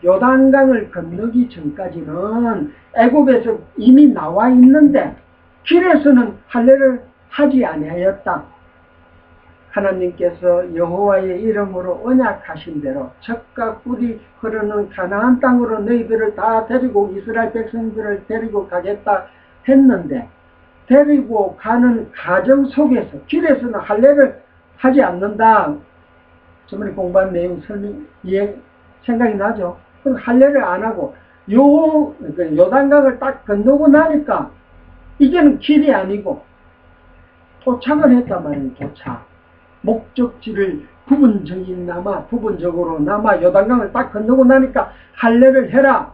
요단강을 건너기 전까지는 애굽에서 이미 나와 있는데 길에서는 할례를 하지 아니하였다. 하나님께서 여호와의 이름으로 언약하신 대로 젖과 꿀이 흐르는 가나안 땅으로 너희들을 다 데리고 이스라엘 백성들을 데리고 가겠다 했는데, 데리고 가는 과정 속에서 길에서는 할례를 하지 않는다. 저번에 공부한 내용 생각이 나죠? 그럼 할례를 안 하고 요단강을 딱 건너고 나니까 이제는 길이 아니고 도착을 했단 말이에요. 도착. 목적지를 부분적으로 남아 요단강을 딱 건너고 나니까 할례를 해라.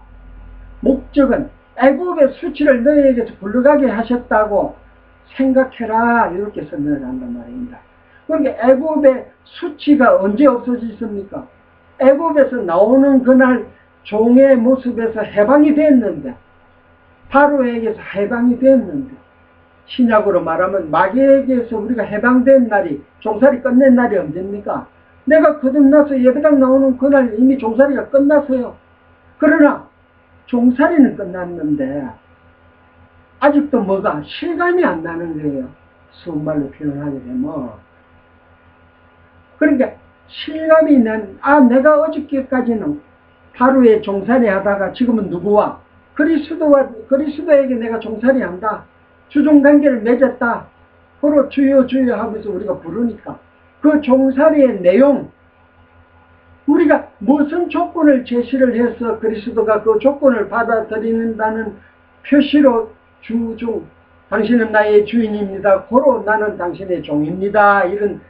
목적은 애굽의 수치를 너희에게서 굴러가게 하셨다고 생각해라, 이렇게 설명을 한단 말입니다. 그러니까 애굽의 수치가 언제 없어졌습니까? 애굽에서 나오는 그날 종의 모습에서 해방이 됐는데, 바로에게서 해방이 됐는데, 신약으로 말하면 마귀에게서 우리가 해방된 날이, 종살이 끝낸 날이 언제입니까? 내가 거듭나서 예배당 나오는 그날 이미 종살이가 끝났어요. 그러나 종살이는 끝났는데 아직도 뭐가 실감이 안 나는 거예요. 순말로 표현하게 되면. 그러니까 실감이 내가 어저께까지는 바로의 종살이 하다가 지금은 누구와? 그리스도에게 내가 종살이 한다. 주종관계를 맺었다. 서로 주여 주여 하면서 우리가 부르니까 그 종살이의 내용, 우리가 무슨 조건을 제시를 해서 그리스도가 그 조건을 받아들인다는 표시로 주중, 당신은 나의 주인입니다. 고로 나는 당신의 종입니다. 이런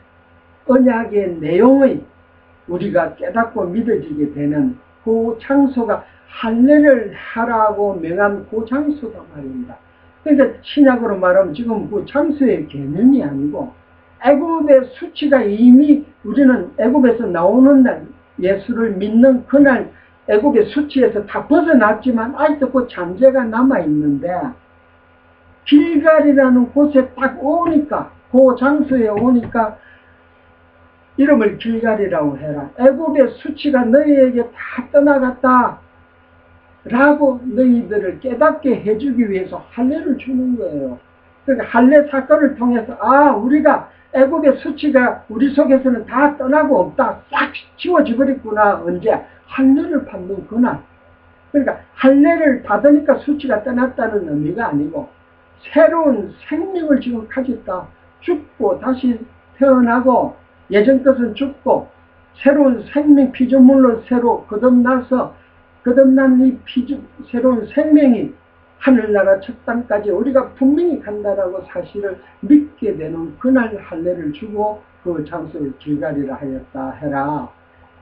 언약의 내용의 우리가 깨닫고 믿어지게 되는 그 장소가 할례를 하라고 명한 그 장소다 말입니다. 그러니까 신약으로 말하면 지금 그 장소의 개념이 아니고 애굽의 수치가 이미 우리는 애굽에서 나오는 날 예수를 믿는 그날 애굽의 수치에서 다 벗어났지만 아직도 그 잔재가 남아있는데 길갈이라는 곳에 딱 오니까 그 장소에 오니까 이름을 길갈이라고 해라. 애굽의 수치가 너희에게 다 떠나갔다 라고 너희들을 깨닫게 해주기 위해서 할례를 주는 거예요. 그러니까 할례 사건을 통해서 우리가 애굽의 수치가 우리 속에서는 다 떠나고 없다. 싹 지워져버렸구나. 언제? 할례를 받는 그날. 그러니까 할례를 받으니까 수치가 떠났다는 의미가 아니고 새로운 생명을 지금 가졌다. 죽고 다시 태어나고 예전 것은 죽고 새로운 생명 피조물로 새로 거듭나서 거듭난 이 새로운 생명이 하늘나라 첫 땅까지 우리가 분명히 간다라고 사실을 믿게 되는 그날 할례를 주고 그 장소를 길갈이라 하였다 해라.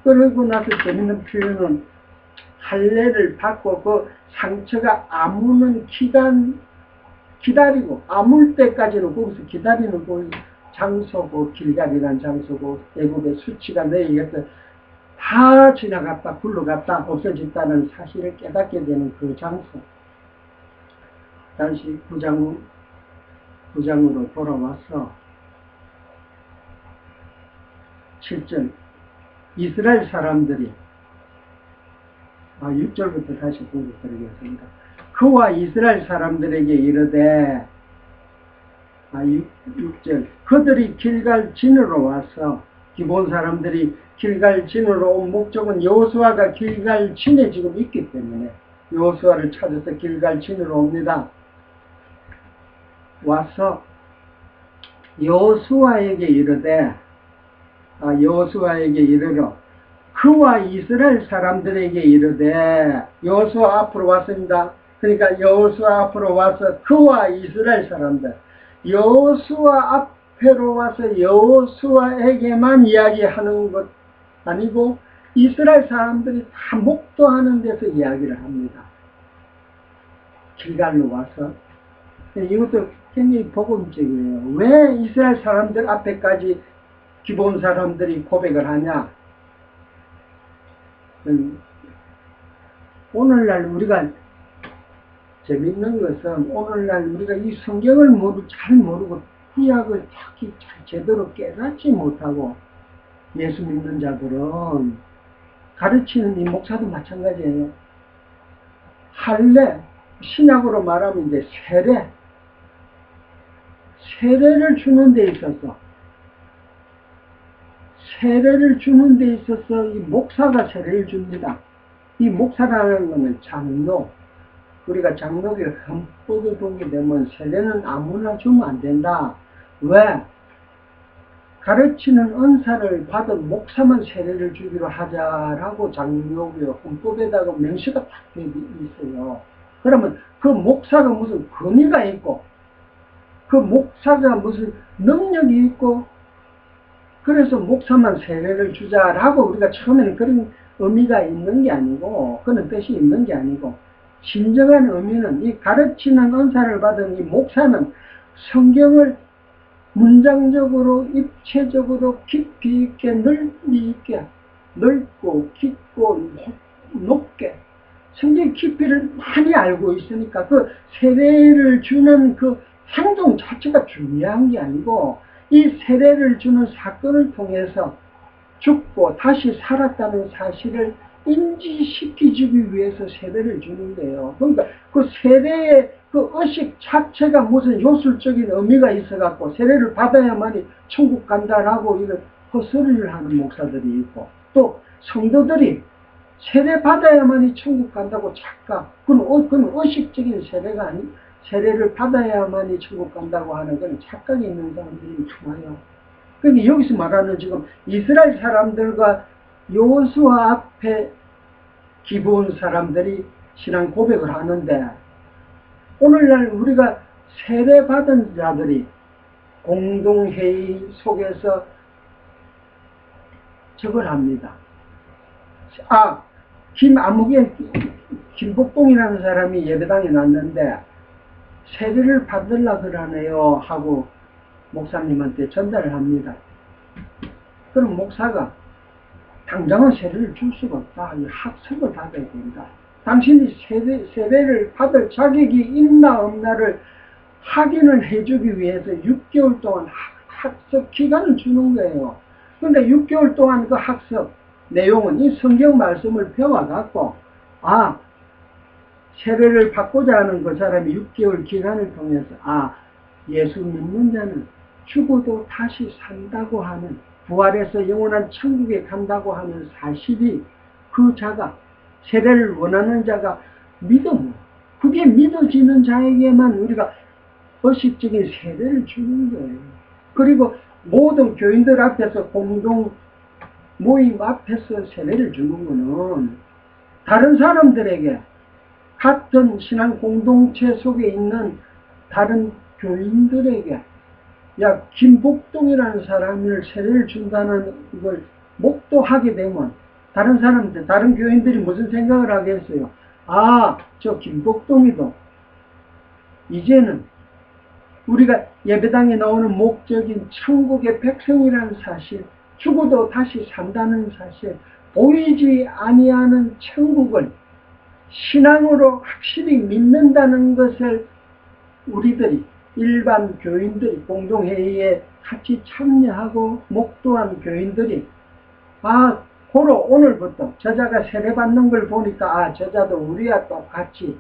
그러고 나서 재밌는 표현은 할례를 받고 그 상처가 아무는 기간 기다리고 아물 때까지는 거기서 기다리는 그 장소고 길갈이라는 장소고 애굽의 수치가 너희에게 다 지나갔다 굴러갔다 없어졌다는 사실을 깨닫게 되는 그 장소. 다시 9장으로 돌아와서 7절 이스라엘 사람들이 6절부터 다시 공부드리겠습니다. 그와 이스라엘 사람들에게 이르되 6절 그들이 길갈 진으로 와서 기본 사람들이 길갈 진으로 온 목적은 여호수아가 길갈 진에 지금 있기 때문에 여호수아를 찾아서 길갈 진으로 옵니다. 와서 여호수아에게 이르되 여호수아에게 이르러 그와 이스라엘 사람들에게 이르되 여호수아 앞으로 왔습니다. 그러니까 여호수아 앞으로 와서 그와 이스라엘 사람들 여호수아 앞으로 와서 여호수아에게만 이야기하는 것 아니고 이스라엘 사람들이 다 목도하는 데서 이야기를 합니다. 길갈로 와서 이것도 굉장히 복음적이에요. 왜 이스라엘 사람들 앞에까지 기본 사람들이 고백을 하냐? 오늘날 우리가 재밌는 것은 오늘날 우리가 이 성경을 잘 모르고 구약을 특히 제대로 깨닫지 못하고 예수 믿는 자들은 가르치는 이 목사도 마찬가지예요. 할례, 신약으로 말하면 이제 세례를 주는 데 있어서 이 목사가 세례를 줍니다. 이 목사라는 것은 장로. 우리가 장로교를 헌법에 보게 되면 세례는 아무나 주면 안 된다. 왜? 가르치는 은사를 받은 목사만 세례를 주기로 하자라고 장로교 헌법에다가 명시가 딱 되어 있어요. 그러면 그 목사가 무슨 권위가 있고 그 목사가 무슨 능력이 있고 그래서 목사만 세례를 주자라고 우리가 처음에는 그런 의미가 있는 게 아니고 그런 뜻이 있는 게 아니고 진정한 의미는 이 가르치는 은사를 받은 이 목사는 성경을 문장적으로 입체적으로 깊이 있게 넓이 있게 넓고 깊고 높게 성경 깊이를 많이 알고 있으니까 그 세례를 주는 그 행동 자체가 중요한 게 아니고 이 세례를 주는 사건을 통해서 죽고 다시 살았다는 사실을 인지시키기 위해서 세례를 주는데요. 그러니까 그 세례의 그 의식 자체가 무슨 요술적인 의미가 있어갖고 세례를 받아야만이 천국 간다라고 이런 헛소리를 하는 목사들이 있고 또 성도들이 세례 받아야만이 천국 간다고 착각. 그건 의식적인 세례가 아니, 세례를 받아야만이 천국 간다고 하는 건 착각이 있는 사람들이 많아요. 그러니까 여기서 말하는 지금 이스라엘 사람들과 여호수아 앞에 기브온 사람들이 신앙 고백을 하는데, 오늘날 우리가 세례받은 자들이 공동회의 속에서 저걸 합니다. 김복동이라는 사람이 예배당에 났는데 세례를 받으려고 그러네요 하고 목사님한테 전달을 합니다. 그럼 목사가 당장은 세례를 줄 수가 없다. 학습을 받아야 된다. 당신이 세례를 받을 자격이 있나 없나를 확인을 해주기 위해서 6개월 동안 학습 기간을 주는 거예요. 그런데 6개월 동안 그 학습 내용은 이 성경 말씀을 배워갖고, 세례를 받고자 하는 그 사람이 6개월 기간을 통해서, 예수 믿는 자는 죽어도 다시 산다고 하는, 부활해서 영원한 천국에 간다고 하는 사실이 그 자가, 세례를 원하는 자가 그게 믿어지는 자에게만 우리가 의식적인 세례를 주는 거예요. 그리고 모든 교인들 앞에서 공동 모임 앞에서 세례를 주는 거는 다른 사람들에게, 같은 신앙 공동체 속에 있는 다른 교인들에게, 김복동이라는 사람을 세례를 준다는 걸 목도하게 되면 다른 사람들, 다른 교인들이 무슨 생각을 하겠어요? 저 김복동이도 이제는 우리가 예배당에 나오는 목적인 천국의 백성이라는 사실, 죽어도 다시 산다는 사실, 보이지 아니하는 천국을 신앙으로 확실히 믿는다는 것을 우리들이, 일반 교인들이, 공동회의에 같이 참여하고 목도한 교인들이, 고로 오늘부터 저자가 세례받는 걸 보니까 저자도 우리와 똑같이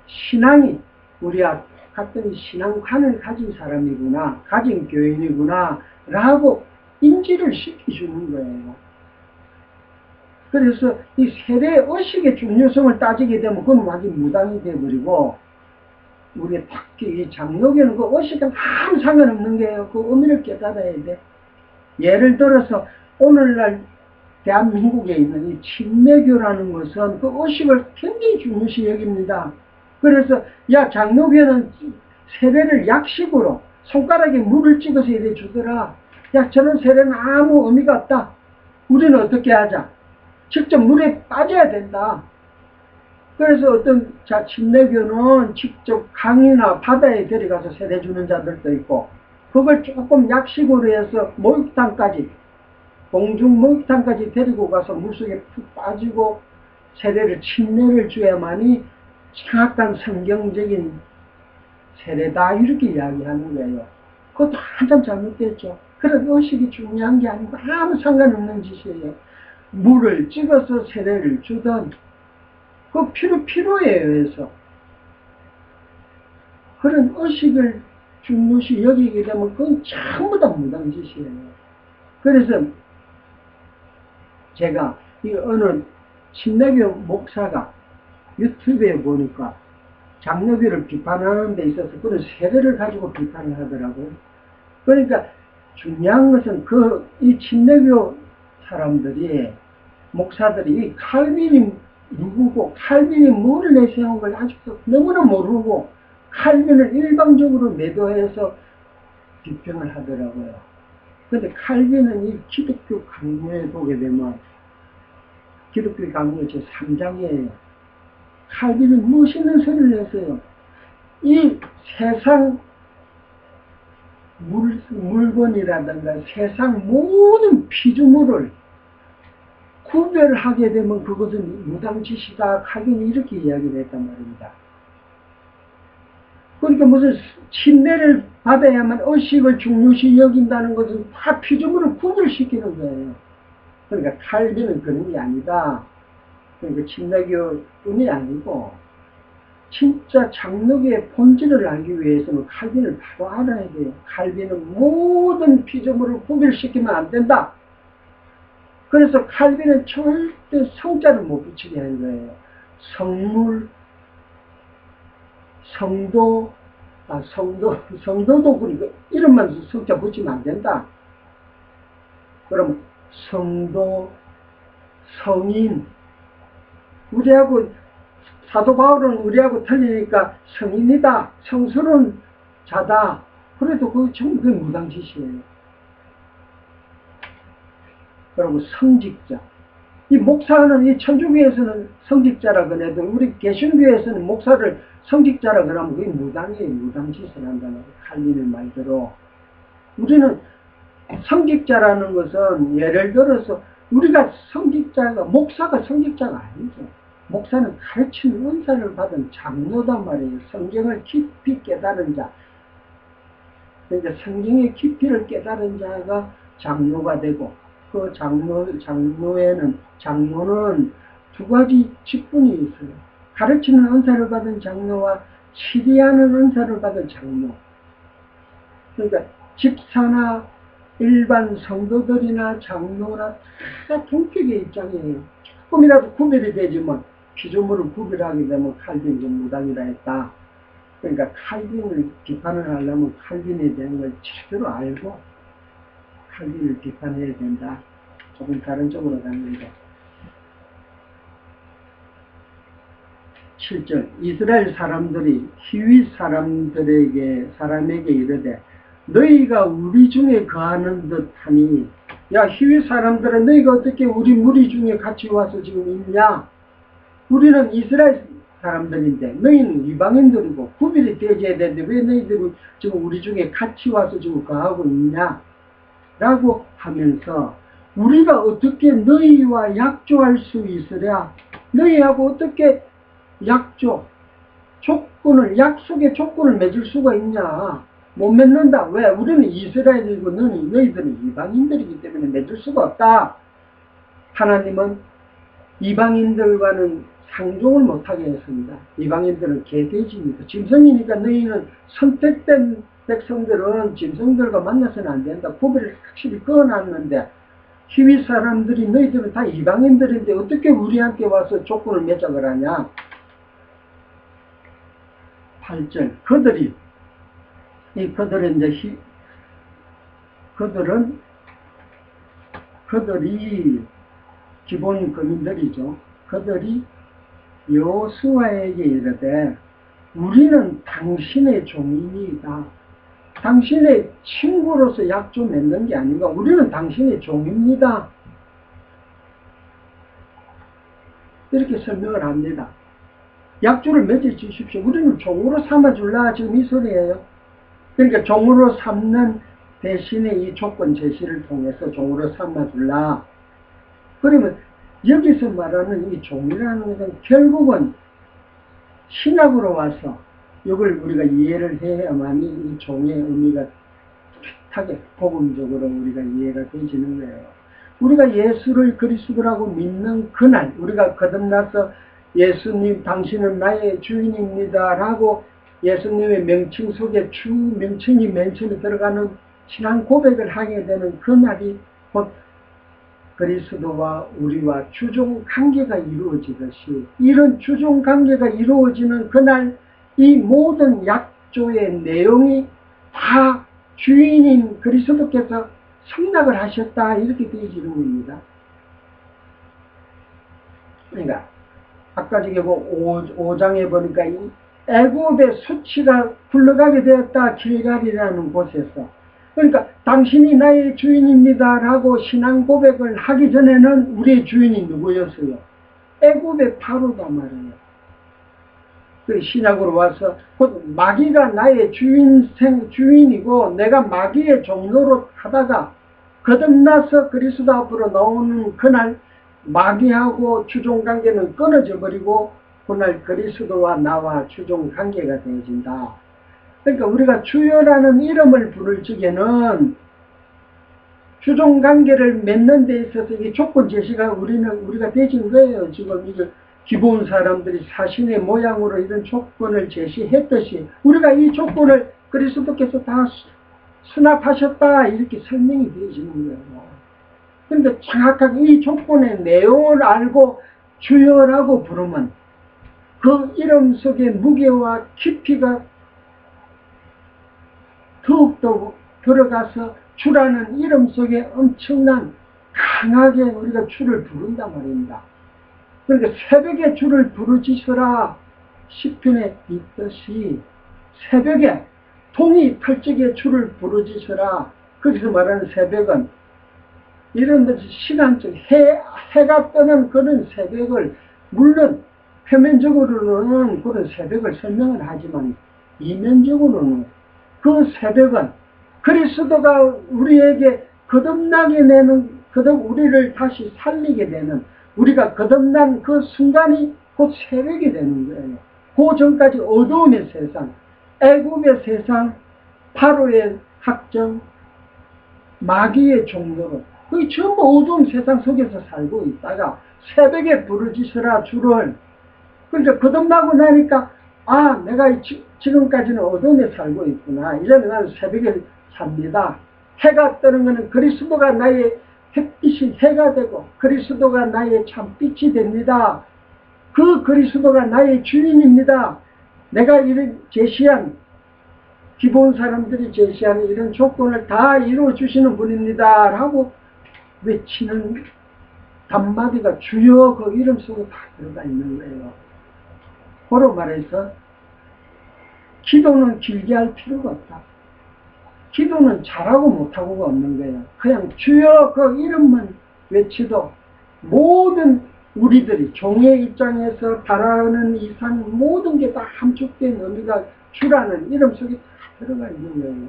신앙이 우리와 같은 신앙관을 가진 사람이구나, 가진 교인이구나 라고 인지를 시켜주는 거예요. 그래서 이 세례 의식의 중요성을 따지게 되면 그건 완전 무당이 되어버리고, 우리가 특히 이 장로교는 그 의식은 아무 상관없는 거예요. 그 의미를 깨달아야 돼. 예를 들어서 오늘날 대한민국에 있는 이 침례교라는 것은 그 의식을 굉장히 중요시 여깁니다. 그래서 장로교는 세례를 약식으로 손가락에 물을 찍어서 이래 주더라. 저런 세례는 아무 의미가 없다. 우리는 어떻게 하자? 직접 물에 빠져야 된다. 그래서 어떤 침례교는 직접 강이나 바다에 데려가서 세례 주는 자들도 있고, 그걸 조금 약식으로 해서 목욕탕까지, 공중 목욕탕까지 데리고 가서 물속에 푹 빠지고 세례를, 침례를 줘야만이 정확한 성경적인 세례다, 이렇게 이야기하는 거예요. 그것도 한참 잘못됐죠. 그런 의식이 중요한 게 아니고 아무 상관없는 짓이에요. 물을 찍어서 세례를 주던 그 필요에 의해서 그런 의식을 중요시 여기게 되면 그건 전부 다 무당짓이에요. 그래서 제가 이 어느 침례교 목사가 유튜브에 보니까 장로교를 비판하는 데 있어서 그런 세례를 가지고 비판을 하더라고요. 그러니까 중요한 것은 이 침례교 사람들이, 목사들이 이 칼빈이 누구고 칼빈이 뭐를 내세운 걸 아직도 너무나 모르고 칼빈을 일방적으로 매도해서 비평을 하더라고요. 그런데 칼빈은 이 기독교 강문에 보게 되면, 기독교 강문 제3장이에요. 칼빈은 멋있는 소리를 했어요. 이 세상 물건이라든가 세상 모든 피조물을 구별하게 되면 그것은 무당짓이다. 칼빈이 이렇게 이야기를 했단 말입니다. 그러니까 무슨 침례를 받아야만 의식을 중요시 여긴다는 것은 다 피조물을 구별시키는 거예요. 그러니까 칼빈은 그런 게 아니다. 그러니까 침례교뿐이 아니고 진짜 장로교의 본질을 알기 위해서는 칼빈을 바로 알아야 돼요. 칼빈은 모든 피조물을 구별시키면 안 된다. 그래서 칼빈은 절대 성자를 못 붙이게 하는 거예요. 성물, 성도도 그리고 이름만 성자 붙이면 안 된다. 그러면 성도, 성인, 우리하고 사도 바울은 우리하고 틀리니까 성인이다, 성스러운 자다. 그래도 그게 전부 무당짓이에요. 그리고 성직자. 이 목사는 이 천주교에서는 성직자라 그래도 우리 개신교에서는 목사를 성직자라 그러면 그게 무당이에요. 무당짓을 한다는 거예요. 칼빈의 말대로. 우리는 성직자라는 것은 예를 들어서 우리가 성직자가, 목사가 성직자가 아니죠. 목사는 가르치는 은사를 받은 장로단 말이에요. 성경을 깊이 깨달은 자. 그러니까 성경의 깊이를 깨달은 자가 장로가 되고, 그 장로는 두 가지 직분이 있어요. 가르치는 은사를 받은 장로와 치리하는 은사를 받은 장로. 그러니까 집사나 일반 성도들이나 장로나 다 동격의 입장이에요. 조금이라도 구별이 되지만 피조물을 구별하게 되면 칼빈이 무당이라 했다. 그러니까 칼빈을 비판을 하려면 칼빈에 대한 걸 제대로 알고 칼빈을 비판해야 된다. 조금 다른 쪽으로 갔는데 7절 이스라엘 사람들이 히윗 사람에게 이르되 너희가 우리 중에 거하는 듯하니, 야 히윗 사람들은 너희가 어떻게 우리 무리 중에 같이 와서 지금 있냐? 우리는 이스라엘 사람들인데 너희는 이방인들이고 구별이 되어야 되는데 왜 너희들이 지금 우리 중에 같이 와서 지금 거하고 있냐? 라고 하면서 우리가 어떻게 너희와 약조할 수 있으랴? 너희하고 어떻게 약속의 조건을 맺을 수가 있냐? 못 맺는다. 왜? 우리는 이스라엘이고 너희들은 이방인들이기 때문에 맺을 수가 없다. 하나님은 이방인들과는 상종을 못하게 했습니다. 이방인들은 개돼지입니다. 짐승이니까 너희는 선택된 백성들은 짐승들과 만나서는 안 된다. 구별을 확실히 그어놨는데 히윗 사람들이 너희들은 다 이방인들인데 어떻게 우리한테 와서 조건을 맺자고 하냐? 8절 그들이 기본 거민들이죠. 그들이 여호수아에게 이르되 우리는 당신의 종이니이다. 당신의 친구로서 약조 맺는 게 아닌가. 우리는 당신의 종입니다. 이렇게 설명을 합니다. 약조를 맺어 주십시오. 우리는 종으로 삼아줄라 지금 이 소리예요. 그러니까 종으로 삼는 대신에 이 조건 제시를 통해서 종으로 삼아줄라. 그러면 여기서 말하는 이 종이라는 것은 결국은 신약으로 와서 이걸 우리가 이해를 해야만이 이 종의 의미가 뚜렷하게 복음적으로 우리가 이해가 되지는 거예요. 우리가 예수를 그리스도라고 믿는 그날 우리가 거듭나서 예수님 당신은 나의 주인입니다 라고 예수님의 명칭 속에 주 명칭이 맨처음에 들어가는 신앙 고백을 하게 되는 그날이 곧 그리스도와 우리와 주종 관계가 이루어지듯이 이런 주종 관계가 이루어지는 그날 이 모든 약조의 내용이 다 주인인 그리스도께서 성락을 하셨다 이렇게 되어지는 겁니다. 그러니까 아까 저기 5장에 보니까 이 애굽의 수치가 굴러가게 되었다 길갈이라는 곳에서. 그러니까 당신이 나의 주인입니다 라고 신앙 고백을 하기 전에는 우리의 주인이 누구였어요? 애굽의 바로다 말이에요. 그 신약으로 와서 곧 마귀가 나의 주인이고 내가 마귀의 종로로 하다가 거듭나서 그리스도 앞으로 나오는 그날 마귀하고 주종관계는 끊어져 버리고 그날 그리스도와 나와 주종관계가 되어진다. 그러니까 우리가 주여라는 이름을 부를 적에는 주종관계를 맺는 데 있어서 이 조건 제시가 우리가 되진 거예요. 지금 이거 기본 사람들이 사신의 모양으로 이런 조건을 제시했듯이 우리가 이 조건을 그리스도께서 다 수납하셨다 이렇게 설명이 되어지는 거예요. 그런데 정확하게 이 조건의 내용을 알고 주여라고 부르면 그 이름 속의 무게와 깊이가 더욱더 들어가서 주라는 이름 속에 엄청난 강하게 우리가 주를 부른단 말입니다. 그러니까 새벽에 주를 부르짖으라 시편에 있듯이 새벽에 동이 털적에 주를 부르짖으라. 거기서 말하는 새벽은 이런 데서 시간적 해가 뜨는 그런 새벽을 물론 표면적으로는 그런 새벽을 설명을 하지만 이면적으로는 그 새벽은 그리스도가 우리에게 거듭나게 되는 우리를 다시 살리게 되는 우리가 거듭난 그 순간이 곧 새벽이 되는 거예요. 그 전까지 어두움의 세상, 애굽의 세상, 파로의 학정, 마귀의 종로로 그게 전부 어두운 세상 속에서 살고 있다가 새벽에 부르짖으라 주를. 그러니까 거듭나고 나니까 아 내가 지금까지는 어둠에 살고 있구나. 이제는 나는 새벽에 삽니다. 해가 뜨는 것은 그리스도가 나의 햇빛이 해가 되고 그리스도가 나의 참빛이 됩니다. 그 그리스도가 나의 주인입니다. 내가 이런 제시한 기본 사람들이 제시하는 이런 조건을 다 이루어주시는 분입니다. 라고 외치는 단마디가 주여 그 이름 속에 다 들어가 있는 거예요. 그로 말해서 기도는 길게 할 필요가 없다. 기도는 잘하고 못하고가 없는 거예요. 그냥 주여 그 이름만 외치도 모든 우리들이 종의 입장에서 바라는 이상 모든 게 다 함축된 의미가 주라는 이름 속에 다 들어가 있는 거예요.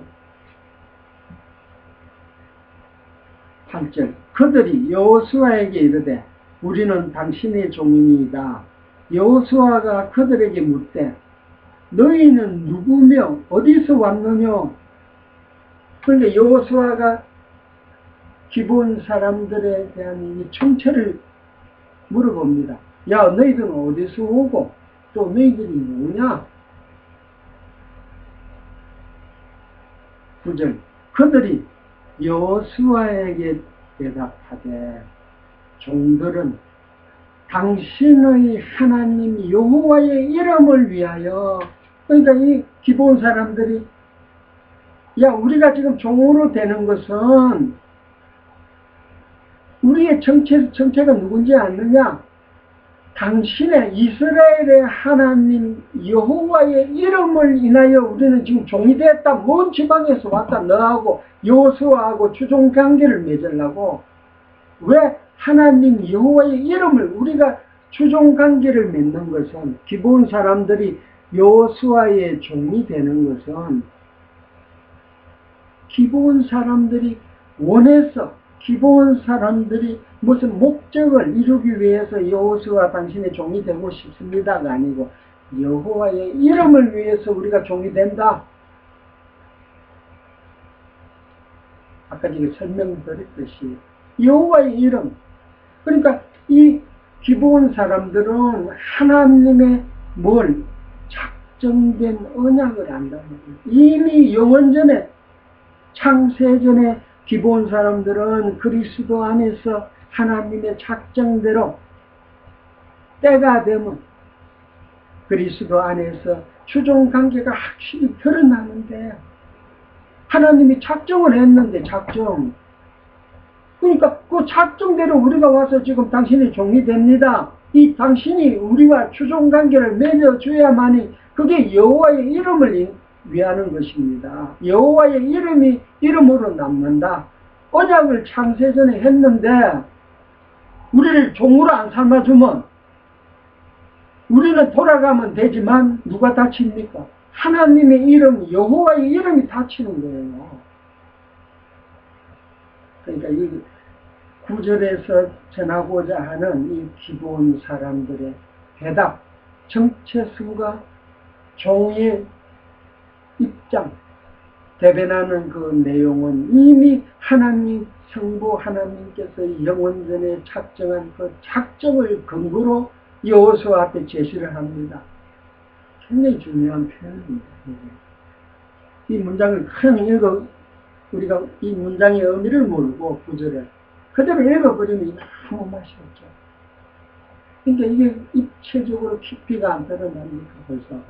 8절 그들이 여호수아에게 이르되 우리는 당신의 종이니이다. 여호수아가 그들에게 묻되 너희는 누구며 어디서 왔느냐. 그러니까 여호수아가 기본 사람들에 대한 이 정체를 물어봅니다. 야 너희들은 어디서 오고 또 너희들이 누구냐. 9절 그들이 여호수아에게 대답하되 종들은 당신의 하나님 여호와의 이름을 위하여. 그러니까 이 기본 사람들이 야 우리가 지금 종으로 되는 것은 우리의 정체가 누군지 아느냐. 당신의 이스라엘의 하나님 여호와의 이름을 인하여 우리는 지금 종이 되었다. 먼 지방에서 왔다. 너하고 여호수아하고 추종관계를 맺으려고. 왜 하나님 여호와의 이름을 우리가 추종관계를 맺는 것은 기본 사람들이 여호수아의 종이 되는 것은 기본 사람들이 원해서 기본 사람들이 무슨 목적을 이루기 위해서 여호수아 당신의 종이 되고 싶습니다가 아니고 여호와의 이름을 위해서 우리가 종이 된다. 아까 제가 설명드렸듯이 여호와의 이름. 그러니까 이 기본 사람들은 하나님의 뭘 작정된 언약을 안다는 거예요. 이미 영원전에 창세전에 기본 사람들은 그리스도 안에서 하나님의 작정대로 때가 되면 그리스도 안에서 추종관계가 확실히 드러나는데 하나님이 작정을 했는데 작정. 그러니까 그 작정대로 우리가 와서 지금 당신이 종이 됩니다. 이 당신이 우리와 추종관계를 맺어줘야만이 그게 여호와의 이름을 위하는 것입니다. 여호와의 이름이 이름으로 남는다. 언약을 창세전에 했는데 우리를 종으로 안 삼아주면 우리는 돌아가면 되지만 누가 다칩니까? 하나님의 이름, 여호와의 이름이 다치는 거예요. 그러니까 이 9절에서 전하고자 하는 이 기본 사람들의 대답, 정체성과 종의 입장, 대변하는 그 내용은 이미 하나님, 성부 하나님께서 영원전에 작정한 그 작정을 근거로 여호수아 앞에 제시를 합니다. 굉장히 중요한 표현입니다. 이 문장을 그냥 우리가 이 문장의 의미를 모르고 구절을 그대로 읽어버리면 아무 맛이 없죠. 그러니까 이게 입체적으로 깊이가 안 드러납니까 벌써.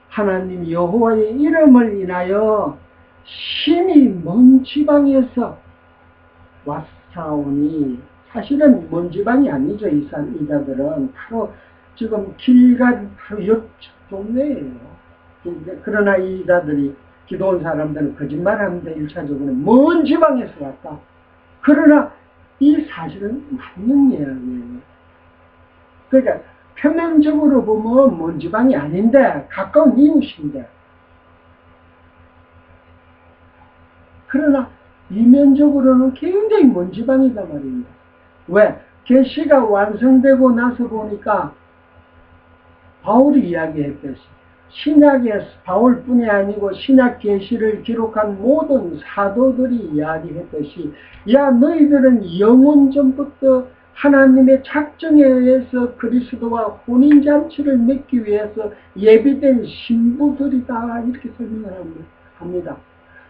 하나님 여호와의 이름을 인하여 심히 먼 지방에서 와사오니 사실은 먼 지방이 아니죠. 이자들은 바로 지금 길가 바로 옆 동네예요. 그러나 이자들이 기도원 사람들은 거짓말하는데 1차적으로 먼 지방에서 왔다. 그러나 이 사실은 맞는 이야기예요. 그러니까 표면적으로 보면 먼 지방이 아닌데 가까운 이웃인데, 그러나 이면적으로는 굉장히 먼 지방이다 말입니다. 왜? 계시가 완성되고 나서 보니까 바울이 이야기했듯이 신약의 바울뿐이 아니고 신약 계시를 기록한 모든 사도들이 이야기했듯이, 야 너희들은 영원 전부터 하나님의 작정에 의해서 그리스도와 혼인잔치를 맺기 위해서 예비된 신부들이다, 이렇게 설명을 합니다.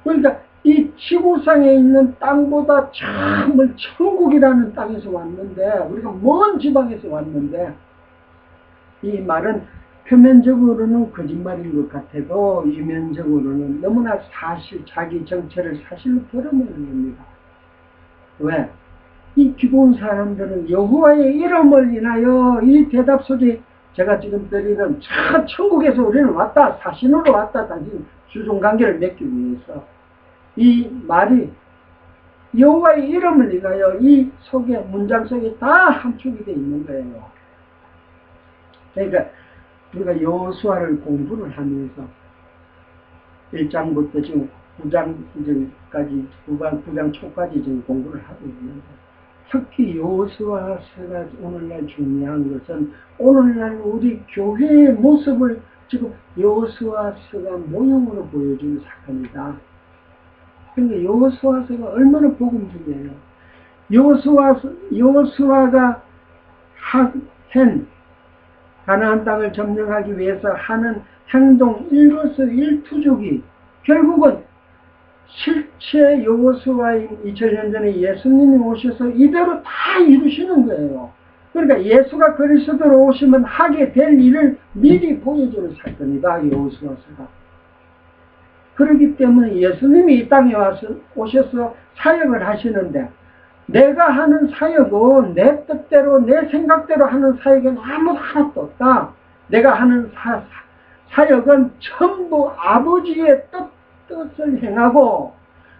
그러니까 이 지구상에 있는 땅보다 정말 천국이라는 땅에서 왔는데, 우리가 먼 지방에서 왔는데, 이 말은 표면적으로는 거짓말인 것 같아도 이면적으로는 너무나 사실, 자기 정체를 사실로 드러내는 겁니다. 왜? 이 기본 사람들은 여호와의 이름을 인하여 이 대답 속에 제가 지금 드리는 천국에서 우리는 왔다, 사신으로 왔다, 당신 주종관계를 맺기 위해서, 이 말이 여호와의 이름을 인하여 이 속에, 문장 속에 다 함축이 되어 있는 거예요. 그러니까 우리가 여호수아를 공부를 하면서 1장부터 지금 9장까지, 9장 초까지 지금 공부를 하고 있는데, 특히 여호수아서가 오늘날 중요한 것은 오늘날 우리 교회의 모습을 지금 여호수아서가 모형으로 보여주는 사건이다. 그러니까 여호수아서가 얼마나 복음적이에요. 여호수아가 한 가나안 땅을 점령하기 위해서 하는 행동 일거수일투족이 결국은 실체 여호수아인 2000년 전에 예수님이 오셔서 이대로 다 이루시는 거예요. 그러니까 예수가 그리스도로 오시면 하게 될 일을 미리 보여주는 사건이다, 여호수아서가. 그렇기 때문에 예수님이 이 땅에 오셔서 사역을 하시는데, 내가 하는 사역은 내 뜻대로, 내 생각대로 하는 사역은 아무 하나도 없다. 내가 하는 사역은 전부 아버지의 뜻을 행하고,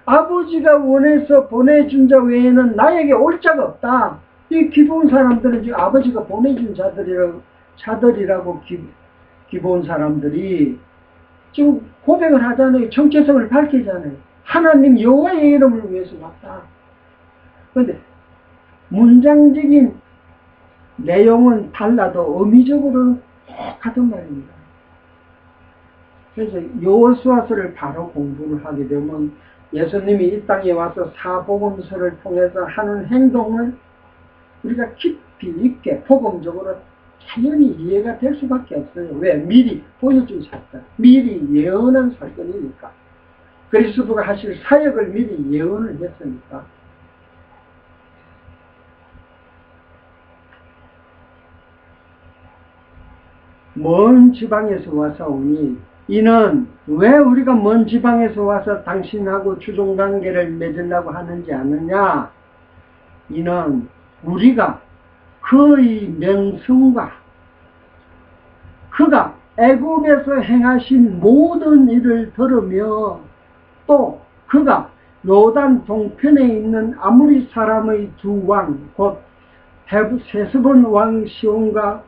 아버지가 원해서 보내준 자 외에는 나에게 올 자가 없다. 이 기본 사람들은 지금 아버지가 보내준 자들이라고 기본 사람들이 지금 고백을 하잖아요. 정체성을 밝히잖아요. 하나님 여호와의 이름을 위해서 왔다. 그런데 문장적인 내용은 달라도 의미적으로는 똑같은 말입니다. 그래서 여호수아서를 바로 공부를 하게 되면 예수님이 이 땅에 와서 사복음서를 통해서 하는 행동은 우리가 깊이 있게 복음적으로 당연히 이해가 될 수밖에 없어요. 왜? 미리 보여준 사건, 미리 예언한 사건이니까. 그리스도가 하실 사역을 미리 예언을 했으니까. 먼 지방에서 와서 오니, 이는 왜 우리가 먼 지방에서 와서 당신하고 주종관계를 맺으려고 하는지 아느냐? 이는 우리가 그의 명성과 그가 애굽에서 행하신 모든 일을 들으며, 또 그가 요단 동편에 있는 아무리 사람의 두 왕, 곧 세스본 왕 시온과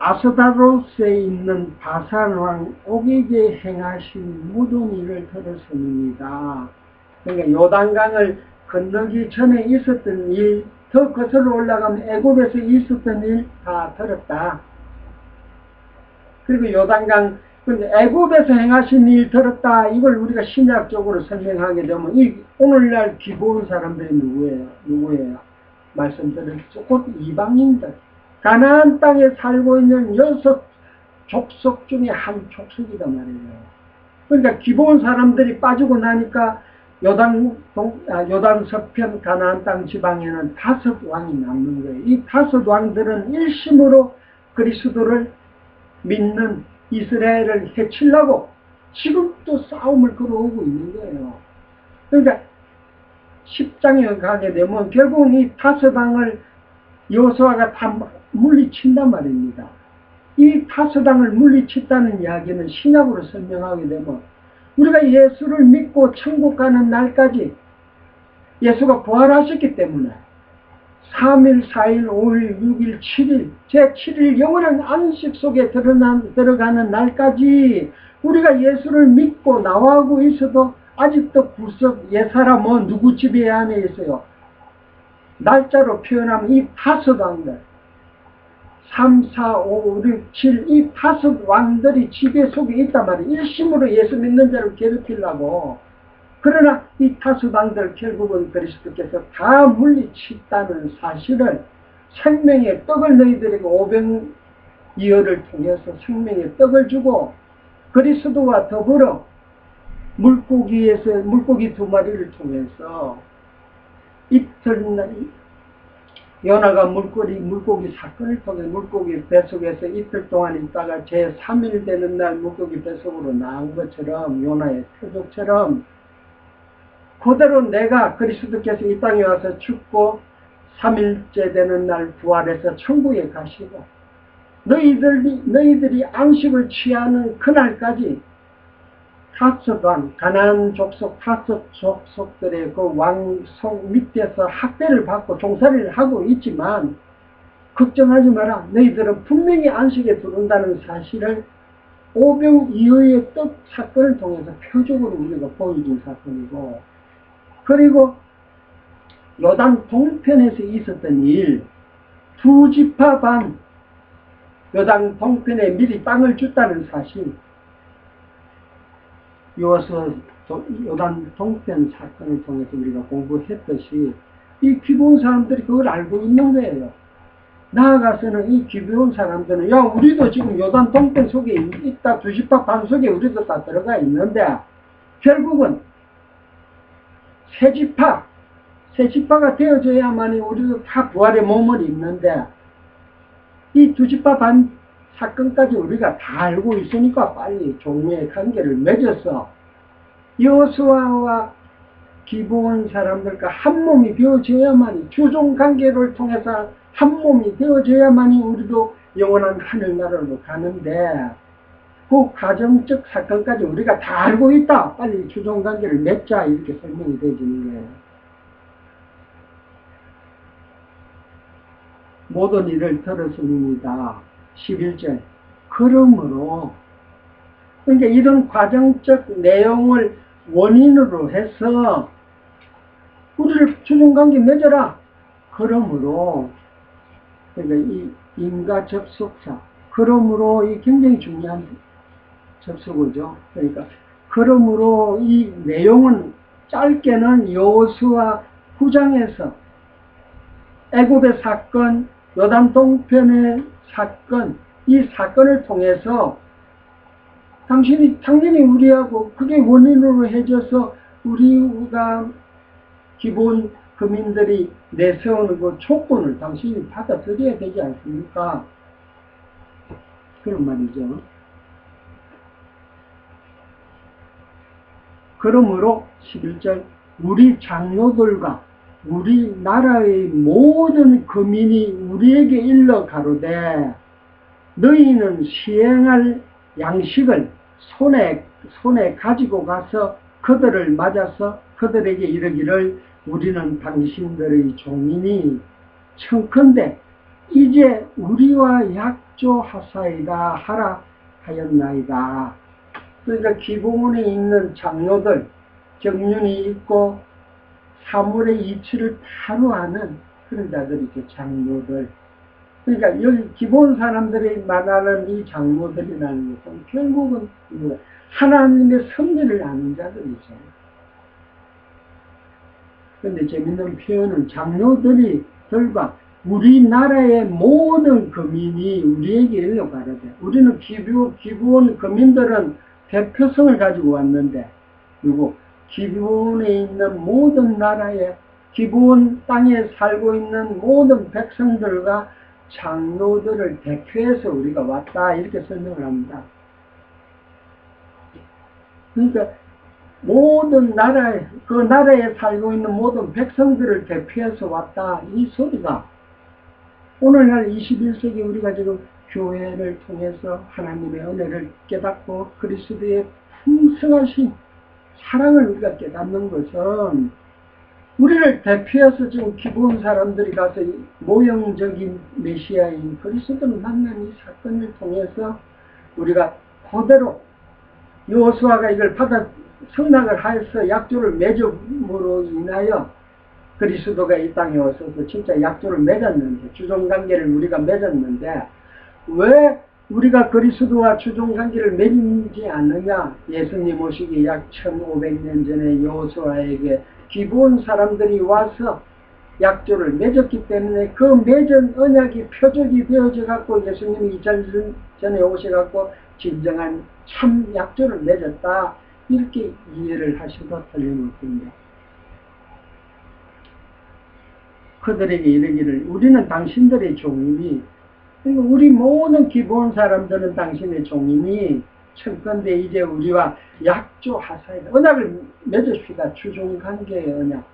아스다로스에 있는 바산 왕 옥에게 행하신 모든 일을 들었습니다. 그러니까 요단강을 건너기 전에 있었던 일, 더 거슬러 올라가면 애굽에서 있었던 일 다 들었다. 그리고 요단강, 근데 애굽에서 행하신 일 들었다. 이걸 우리가 신약적으로 설명하게 되면 이 오늘날 기본 사람들이 누구예요? 말씀드렸죠. 곧 이방인들. 가나안 땅에 살고 있는 6 족속 중에 한 족속이다 말이에요. 그러니까 기본 사람들이 빠지고 나니까 요단 서편 가나안 땅 지방에는 5 왕이 남는 거예요. 이 5 왕들은 일심으로 그리스도를 믿는 이스라엘을 해치려고 지금도 싸움을 걸어오고 있는 거예요. 그러니까 10장에 가게 되면 결국은 이 타서당을 여호수아가 다 물리친단 말입니다. 이 타서당을 물리쳤다는 이야기는 신약으로 설명하게 되면 우리가 예수를 믿고 천국 가는 날까지 예수가 부활하셨기 때문에 3일, 4일, 5일, 6일, 7일, 제7일 영원한 안식 속에 들어가는 날까지 우리가 예수를 믿고 나와하고 있어도 아직도 구석 옛사람은 누구 집에 안에 있어요? 날짜로 표현하면 이 다섯 왕들 3, 4, 5, 6, 7 이 다섯 왕들이 지배 속에 있단 말이에요. 일심으로 예수 믿는 자를 괴롭히려고. 그러나 이 다섯 왕들 결국은 그리스도께서 다 물리쳤다는 사실을 생명의 떡을 너희들에게 500이어를 통해서 생명의 떡을 주고 그리스도와 더불어 물고기 2마리를 통해서 이튿날 요나가 물고기 사건을 통해 물고기 뱃속에서 이틀 동안 있다가 제3일 되는 날 물고기 뱃속으로 나온 것처럼 요나의 표적처럼 그대로 내가 그리스도께서 이 땅에 와서 죽고 3일째 되는 날 부활해서 천국에 가시고 너희들이 안식을 취하는 그날까지 다섯 왕, 가나안 족속 다섯 족속들의 그 왕속 밑에서 학대를 받고 종살이를 하고 있지만 걱정하지 마라. 너희들은 분명히 안식에 들어온다는 사실을 오병 이후의 떡 사건을 통해서 표적으로 우리가 보여준 사건이고 그리고 요단 동편에서 있었던 일, 두 지파 반 요단 동편에 미리 땅을 줬다는 사실 요서 요단 동편 사건을 통해서 우리가 공부했듯이 이 기브온 사람들이 그걸 알고 있는 거예요. 나아가서는 이 기브온 사람들은 야 우리도 지금 요단 동편 속에 있다. 두 지파 반 속에 우리도 다 들어가 있는데 결국은 세 지파가 되어져야만이 우리도 다 부활의 몸을 입는데 이 두 지파 반 사건까지 우리가 다 알고 있으니까 빨리 종류의 관계를 맺어서 여호수아와 기브온 사람들과 한 몸이 되어져야만이 주종 관계를 통해서 한 몸이 되어져야만이 우리도 영원한 하늘나라로 가는데 그 가정적 사건까지 우리가 다 알고 있다. 빨리 주종 관계를 맺자 이렇게 설명이 되어지는 거예요. 모든 일을 들었습니다. 11절 그러므로 그러니까 이런 과정적 내용을 원인으로 해서 우리를 주종관계 맺어라. 그러므로 그러니까 이 인과 접속사 그러므로 이 굉장히 중요한 접속어죠. 그러니까 그러므로 이 내용은 짧게는 여호수아 9장에서 애굽의 사건 요단 동편의 사건 이 사건을 통해서 당연히 우리하고 그게 원인으로 해줘서 우리가 기본 거민들이 내세우는 그 조건을 당신이 받아들여야 되지 않습니까? 그런 말이죠. 그러므로 11절 우리 장로들과 우리나라의 모든 거민이 우리에게 일러 가로되 너희는 시행할 양식을 손에 가지고 가서 그들을 맞아서 그들에게 이르기를 우리는 당신들의 종이니 청컨대 이제 우리와 약조하사이다 하라 하였나이다. 그러니까 기본에 있는 장로들 경륜이 있고 사물의 이치를 바로 아는 그런 자들이죠. 장로들. 그러니까 여기 기본 사람들이 말하는 이 장로들이라는 것은 결국은 하나님의 섭리를 아는 자들이죠. 그런데 재밌는 표현은 장로들과 우리나라의 모든 거민이 우리에게 일러 가르되 우리는 기브온 거민들은 대표성을 가지고 왔는데 그리고 기브온에 있는 모든 나라의 기브온 땅에 살고 있는 모든 백성들과 장로들을 대표해서 우리가 왔다 이렇게 설명을 합니다. 그러니까 모든 나라에, 그 나라에 살고 있는 모든 백성들을 대표해서 왔다. 이 소리가 오늘날 21세기 우리가 지금 교회를 통해서 하나님의 은혜를 깨닫고 그리스도의 풍성하신 사랑을 우리가 깨닫는 것은 우리를 대표해서 지금 기본 사람들이 가서 모형적인 메시아인 그리스도를 만난 이 사건을 통해서 우리가 그대로 여호수아가 이걸 받아 승낙을 하여서 약조를 맺음으로 인하여 그리스도가 이 땅에 와서도 진짜 약조를 맺었는데, 주종관계를 우리가 맺었는데, 왜 우리가 그리스도와 주종관계를 맺지 않느냐? 예수님 오시기 약 1500년 전에 여호수아에게 기브온 사람들이 와서 약조를 맺었기 때문에 그 맺은 언약이 표적이 되어져 갖고 예수님이 2000년 전에 오셔갖고 진정한 참 약조를 맺었다. 이렇게 이해를 하셔도 틀림없습니다. 그들에게 이르기를 우리는 당신들의 종이니, 우리 모든 기본 사람들은 당신의 종이니 청컨대 이제 우리와 약조하사이다. 언약을 맺읍시다. 주종관계의 언약.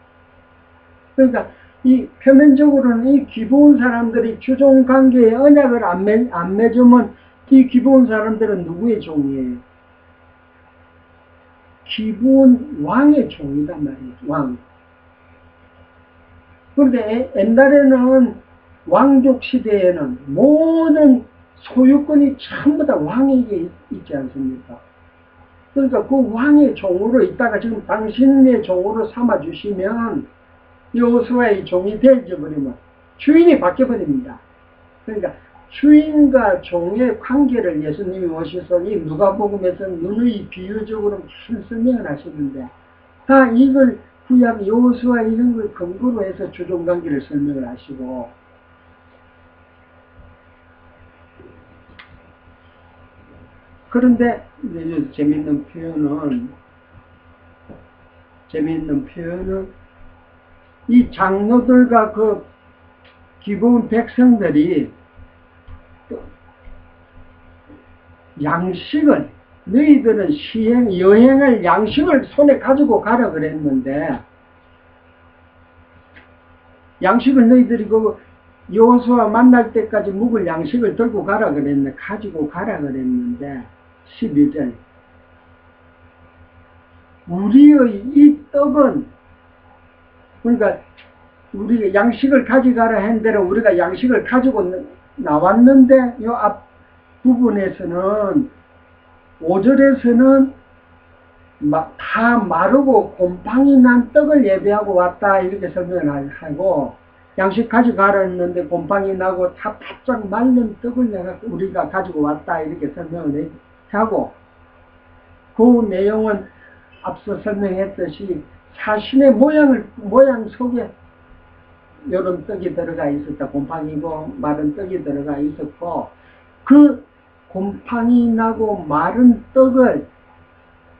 그러니까 이 표면적으로는 이 기본 사람들이 주종관계의 언약을 안 맺으면 이 기본 사람들은 누구의 종이에요? 기본 왕의 종이란 말이에요. 왕. 그런데 옛날에는 왕족 시대에는 모든 소유권이 전부 다 왕에게 있지 않습니까? 그러니까 그 왕의 종으로 있다가 지금 당신의 종으로 삼아주시면 여호수아의 종이 되어버리면 주인이 바뀌어버립니다. 그러니까 주인과 종의 관계를 예수님이 오셔서 이 누가복음에서 누누이 비유적으로 무슨 설명을 하시는데 다 이걸 구약 여호수아 이런 걸 근거로 해서 주종관계를 설명을 하시고, 그런데 재미있는 표현은 이 장로들과 그 기본 백성들이 양식을, 너희들은 여행을 양식을 손에 가지고 가라 그랬는데, 양식을 너희들이 그 여호수아 만날 때까지 묵을 양식을 들고 가라 그랬는데, 가지고 가라 그랬는데, 12절. 우리의 이 떡은, 그러니까 우리가 양식을 가져가라 한 대로 우리가 양식을 가지고 나왔는데, 이 앞 부분에서는 5절에서는 다 마르고 곰팡이 난 떡을 예배하고 왔다 이렇게 설명을 하고, 양식 가져가라 했는데 곰팡이 나고 다 바짝 말른 떡을 우리가 가지고 왔다 이렇게 설명을 하고, 그 내용은 앞서 설명했듯이 사신의 모양 속에 이런 떡이 들어가 있었다. 곰팡이고 마른 떡이 들어가 있었고, 그 곰팡이 나고 마른 떡을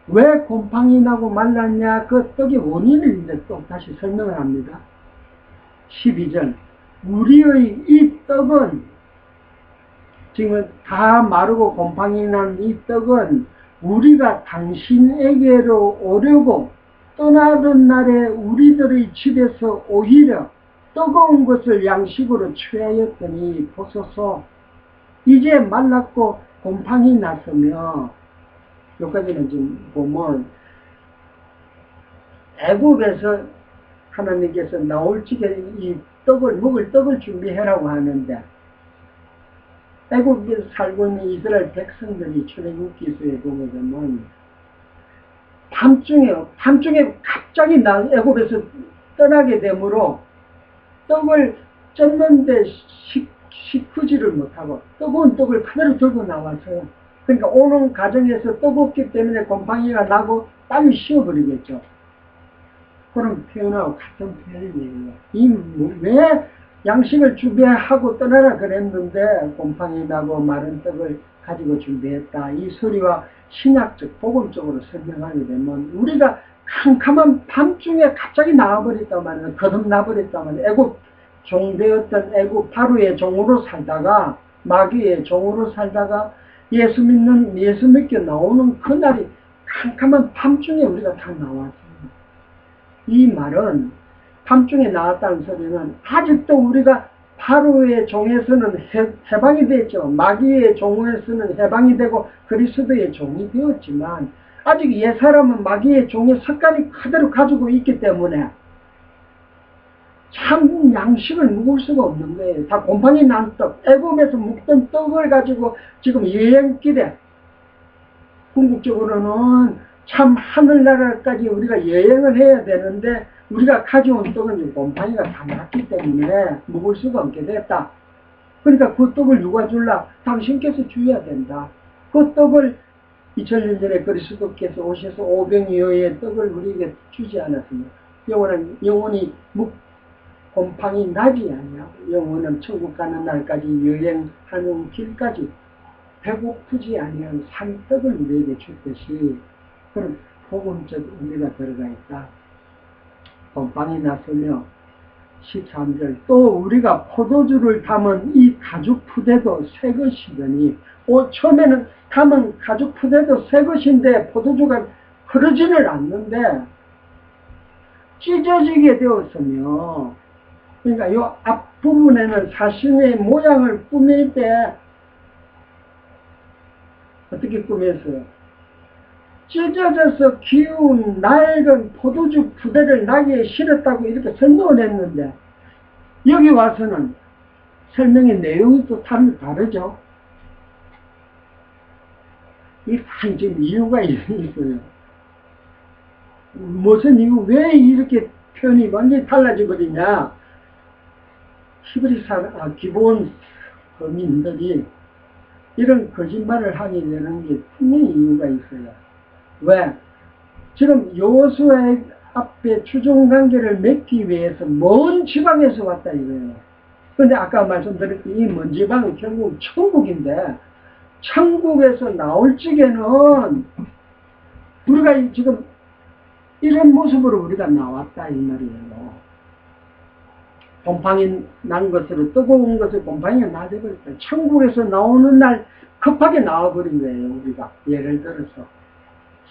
왜 곰팡이 나고 말랐냐, 그 떡의 원인을 이제 또 다시 설명을 합니다. 12절. 우리의 이 떡은, 지금 다 마르고 곰팡이 난 이 떡은 우리가 당신에게로 오려고 떠나던 날에 우리들의 집에서 오히려 뜨거운 것을 양식으로 취하였더니 보소서 이제 말랐고 곰팡이 났으며, 여기까지는 지금 보면 애국에서 하나님께서 나올 적에 이 먹을 떡을 준비해라고 하는데, 애국에서 살고 있는 이스라엘 백성들이 출애굽기서에 보게 되면 밤중에 갑자기 애국에서 떠나게 되므로 떡을 쪘는데 식히지를 못하고 뜨거운 떡을 그대로 들고 나와서요. 그러니까 오는 과정에서 뜨겁기 때문에 곰팡이가 나고 땅이 식어버리겠죠. 그런 표현하고 같은 표현이에요. 왜 양식을 준비하고 떠나라 그랬는데 곰팡이 나고 마른 떡을 가지고 준비했다. 이 소리와 신약적, 복음적으로 설명하게 되면 우리가 캄캄한 밤중에 갑자기 나와버렸단 말이에요. 거듭나버렸단 말이에요. 애국 종되었던 애국 바로의 종으로 살다가, 마귀의 종으로 살다가 예수 믿게 나오는 그날이 캄캄한 밤중에 우리가 다 나왔습니다. 이 말은 밤중에 나왔다는 소리는 아직도 우리가 바로의 종에서는 해방이 됐죠. 마귀의 종에서는 해방이 되고 그리스도의 종이 되었지만 아직 옛사람은 마귀의 종의 습관이 그대로 가지고 있기 때문에 참 양식을 먹을 수가 없는 거예요. 다 곰팡이 난 떡, 애굽에서 먹던 떡을 가지고 지금 여행길에 궁극적으로는 참 하늘나라까지 우리가 여행을 해야 되는데 우리가 가져온 떡은 곰팡이가 다 났기 때문에 먹을 수가 없게 됐다. 그러니까 그 떡을 누가 줄라? 당신께서 줘야 된다. 그 떡을 2000년 전에 그리스도께서 오셔서 오병이어의 떡을 우리에게 주지 않았습니다. 영원히 곰팡이 나지 아니하고 영원한 천국 가는 날까지 여행하는 길까지 배고프지 아니한 산떡을 우리에게 줬듯이 그런 복음적 의미가 들어가 있다. 곰팡이 났으며 13절 또 우리가 포도주를 담은 이 가죽 푸대도 새 것이더니 처음에는 담은 가죽 푸대도 새 것인데 포도주가 흐르지는 않는데 찢어지게 되었으며 그러니까 이 앞부분에는 사신의 모양을 꾸밀 때 어떻게 꾸몄어요? 찢어져서 기운 낡은 포도주 부대를 나귀에 실었다고 이렇게 설명을 했는데 여기 와서는 설명의 내용이 또 다르죠. 이게 다 지금 이유가 있어요. 무슨 이유, 왜 이렇게 표현이 완전히 달라져 버리냐? 히브리 기본 거민들이 이런 거짓말을 하게 되는 게 분명히 이유가 있어요. 왜? 지금 여호수아의 앞에 추종관계를 맺기 위해서 먼 지방에서 왔다 이거예요. 그런데 아까 말씀드렸던 이 먼 지방은 결국 천국인데 천국에서 나올 적에는 우리가 지금 이런 모습으로 우리가 나왔다 이 말이에요. 곰팡이 난 것으로 뜨거운 것을 곰팡이가 나져버렸다. 천국에서 나오는 날 급하게 나와버린 거예요. 우리가 예를 들어서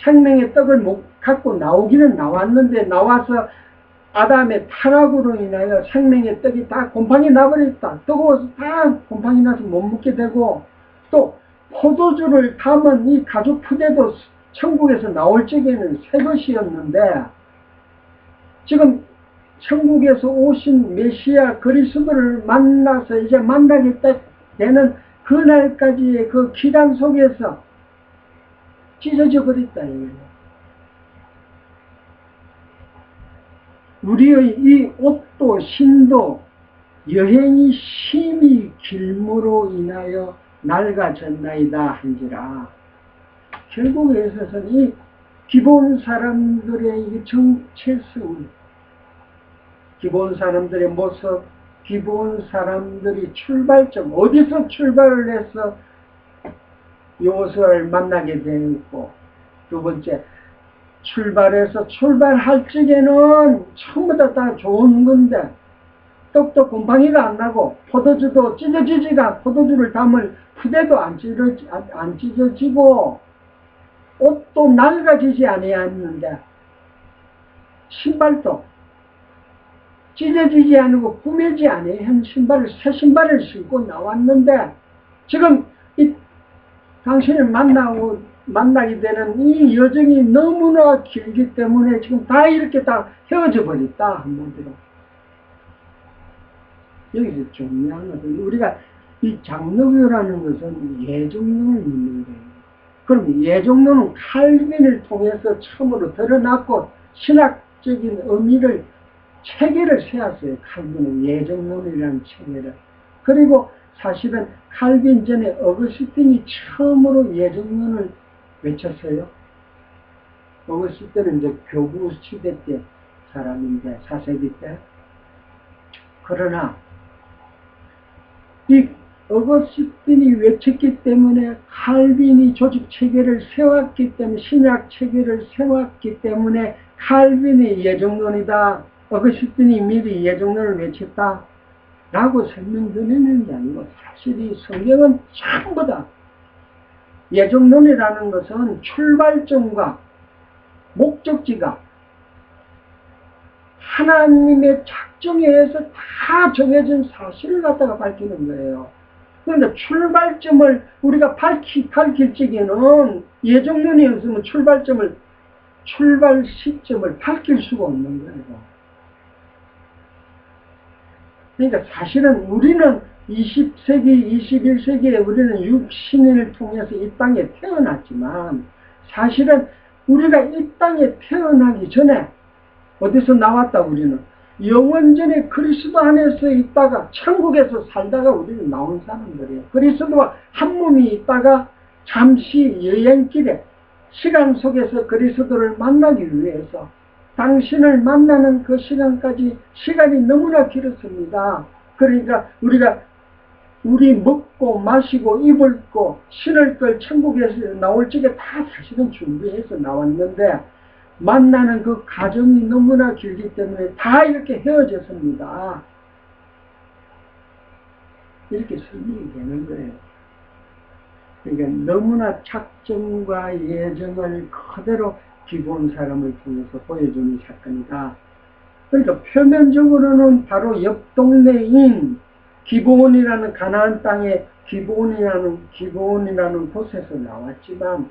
생명의 떡을 갖고 나오기는 나왔는데 나와서 아담의 타락으로 인하여 생명의 떡이 다 곰팡이 나버렸다. 뜨거워서 다 곰팡이 나서 못 먹게 되고 또 포도주를 담은 이 가죽 푸대도 천국에서 나올 적에는 새 것이었는데 지금 천국에서 오신 메시아 그리스도를 만나서 이제 만나게 되는 그날까지의 그 기간 속에서 찢어져 버렸다. 우리의 이 옷도 신도 여행이 심히 길므로 인하여 낡아졌나이다 한지라. 결국에 있어서는 이 기본 사람들의 이 정체성, 기본 사람들의 모습, 기본 사람들이 출발점, 어디서 출발을 해서 여호수아를 만나게 되고, 두 번째, 출발할 적에는 전부 다 좋은 건데, 떡도 곰팡이가 안 나고, 포도주도 찢어지지가, 포도주를 담을 푸대도 안 찢어지고, 옷도 낡아지지 아니했는데, 신발도 찢어지지 않고 꾸미지 아니한 새 신발을 신고 나왔는데, 지금 당신을 만나게 되는 이 여정이 너무나 길기 때문에 지금 다 이렇게 다 헤어져 버렸다, 한마디로. 여기서 중요한 것은 우리가 이 장로교라는 것은 예정론을 믿는 거예요. 그럼 예정론은 칼빈을 통해서 처음으로 드러났고 신학적인 의미를 체계를 세웠어요. 칼빈은 예정론이라는 체계를. 그리고 사실은 칼빈 전에 어거스틴이 처음으로 예정론을 외쳤어요. 어거스틴은 이제 교부 시대 때 사람인데, 4세기 때. 그러나 이 어거스틴이 외쳤기 때문에 칼빈이 조직 체계를 세웠기 때문에, 신약 체계를 세웠기 때문에 칼빈이 예정론이다, 어거스틴이 미리 예정론을 외쳤다 라고 설명드리는 게 아니고, 사실 이 성경은 전부 다 예정론이라는 것은 출발점과 목적지가 하나님의 작정에 의해서 다 정해진 사실을 갖다가 밝히는 거예요. 그런데 출발점을 우리가 밝힐 적에는 예정론이 없으면 출발 시점을 밝힐 수가 없는 거예요. 그러니까 사실은 우리는 20세기, 21세기에 우리는 육신을 통해서 이 땅에 태어났지만 사실은 우리가 이 땅에 태어나기 전에 어디서 나왔다 우리는? 영원전에 그리스도 안에서 있다가 천국에서 살다가 우리는 나온 사람들이에요. 그리스도와 한 몸이 있다가 잠시 여행길에 시간 속에서 그리스도를 만나기 위해서 당신을 만나는 그 시간까지 시간이 너무나 길었습니다. 그러니까 우리 먹고 마시고 입을 거 신을 걸 천국에서 나올 적에 다 사실은 준비해서 나왔는데 만나는 그 과정이 너무나 길기 때문에 다 이렇게 헤어졌습니다. 이렇게 설명이 되는 거예요. 그러니까 너무나 작정과 예정을 그대로 기본 사람을 통해서 보여주는 사건이다. 그러니까 표면적으로는 바로 옆 동네인 기브온이라는 가나안 땅의 기브온이라는 곳에서 나왔지만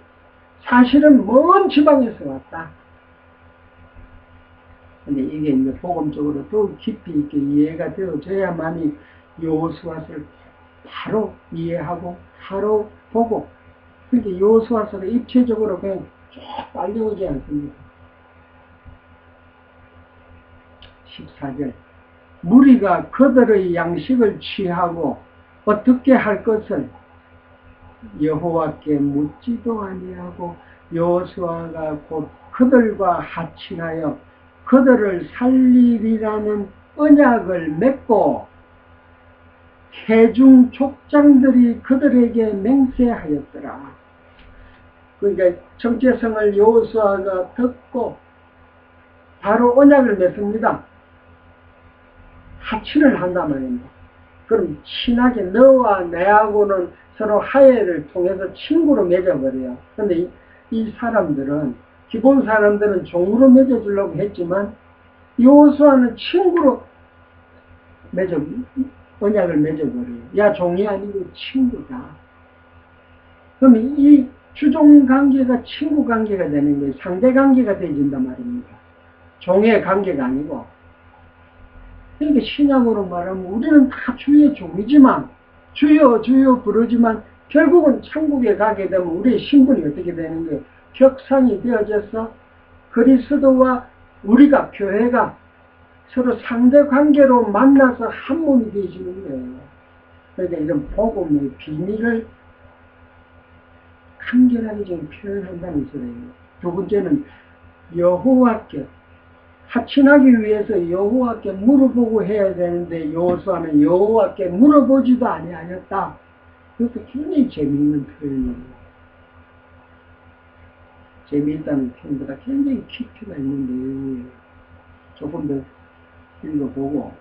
사실은 먼 지방에서 왔다. 근데 이게 이제 복음적으로 더 깊이 있게 이해가 되어져야만이 여호수아서를 바로 이해하고 바로 보고, 그러니까 여호수아서가 입체적으로 그냥 쭉 빨려오지 않습니다. 14절 무리가 그들의 양식을 취하고 어떻게 할 것을 여호와께 묻지도 아니하고 여호수아가 곧 그들과 합친하여 그들을 살리리라는 언약을 맺고 회중 족장들이 그들에게 맹세하였더라. 그러니까 정체성을 여호수아가 듣고 바로 언약을 맺습니다. 합친을 한단 말입니다. 그럼 친하게 너와 내하고는 서로 화해를 통해서 친구로 맺어버려요. 그런데 이 사람들은 기본 사람들은 종으로 맺어주려고 했지만 여호수아는 친구로 언약을 맺어버려요. 야 종이 아니고 친구다. 그러면 이 주종 관계가 친구 관계가 되는 거예요. 상대 관계가 되어진단 말입니다. 종의 관계가 아니고. 그러니까 신약으로 말하면 우리는 다 주의 종이지만 주여 주여 부르지만 결국은 천국에 가게 되면 우리의 신분이 어떻게 되는 거예요? 격상이 되어져서 그리스도와 우리가 교회가 서로 상대 관계로 만나서 한 몸이 되어지는 거예요. 그러니까 이런 복음의 비밀을 간결하게 지금 표현한다는 소리예요. 두 번째는 여호와께 합친하기 위해서 여호와께 물어보고 해야 되는데 여호수아는 여호와께 물어보지도 아니하였다. 그것도 굉장히 재미있는 표현이에요. 재미있다는 표현보다 굉장히 깊이가 있는 내용이에요. 조금 더 읽어보고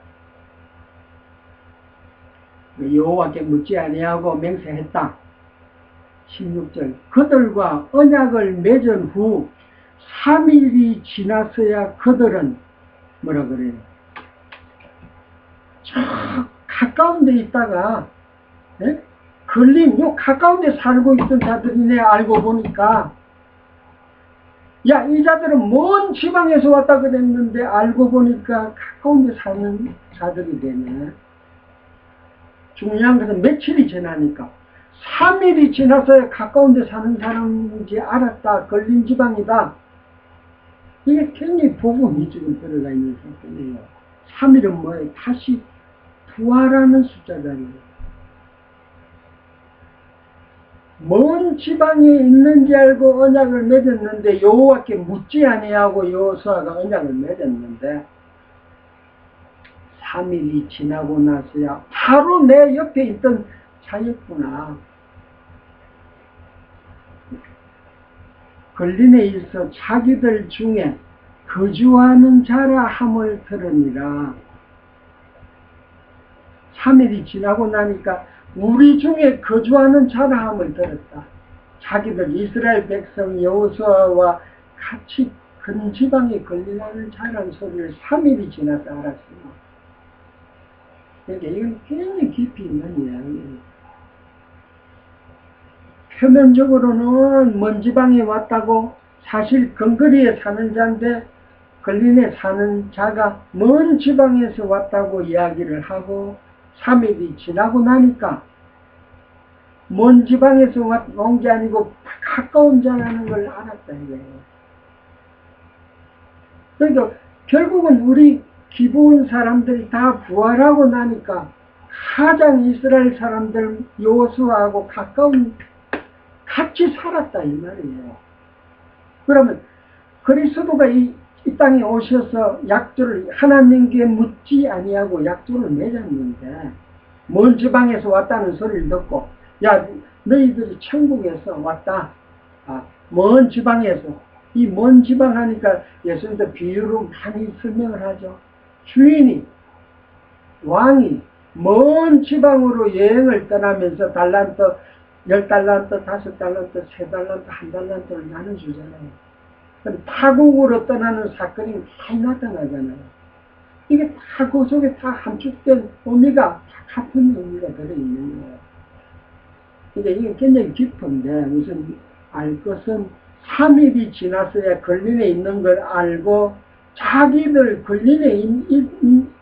여호와께 묻지 아니하고 맹세했다. 16절 그들과 언약을 맺은 후 3일이 지났어야 그들은 뭐라 그래요? 저 가까운 데 있다가 요 가까운 데 살고 있던 자들이네. 알고 보니까 야, 이 자들은 먼 지방에서 왔다 그랬는데 알고 보니까 가까운 데 사는 자들이 되네. 중요한 것은 며칠이 지나니까 3일이 지나서야 가까운 데 사는 사람인지 알았다. 걸린 지방이다. 이게 굉장히 복음이 지금 들어가 있는 사건이에요. 3일은 뭐예요? 다시 부활하는 숫자잖아요. 먼 지방에 있는지 알고 언약을 맺었는데 여호와께 묻지 아니하고 여호수아가 언약을 맺었는데 3일이 지나고 나서야 바로 내 옆에 있던 자였구나. 걸림에 있어 자기들 중에 거주하는 자라 함을 들으니라. 3일이 지나고 나니까 우리 중에 거주하는 자라 함을 들었다. 자기들 이스라엘 백성 여호수아와 같이 큰 지방에 걸리는 자라는 소리를 3일이 지나서 알았어요. 그러니까 이건 굉장히 깊이 있는 이야기예요. 표면적으로는 먼 지방에 왔다고 사실 근거리에 사는 자인데 걸린에 사는 자가 먼 지방에서 왔다고 이야기를 하고 3일이 지나고 나니까 먼 지방에서 온 게 아니고 가까운 자라는 걸 알았다 이거예요. 그러니까 결국은 우리 기본 사람들이 다 부활하고 나니까 가장 이스라엘 사람들 여호수아하고 가까운 같이 살았다 이 말이에요. 그러면 그리스도가 이 땅에 오셔서 약조를 하나님께 묻지 아니하고 약조를 맺었는데 먼 지방에서 왔다는 소리를 듣고 야 너희들이 천국에서 왔다. 먼 지방에서 이 먼 지방 하니까 예수님도 비유로 많이 설명을 하죠. 주인이 왕이 먼 지방으로 여행을 떠나면서 달란트 10달란트, 5달란트, 3달란트, 1달란트를 나눠주잖아요. 타국으로 떠나는 사건이 많이 나타나잖아요. 이게 다 그 속에 다 함축된 의미가 다 같은 의미가 들어있는 거예요. 그러니까 이게 굉장히 깊은데 우선 알 것은 3일이 지났어야 걸린에 있는 걸 알고 자기들 걸린에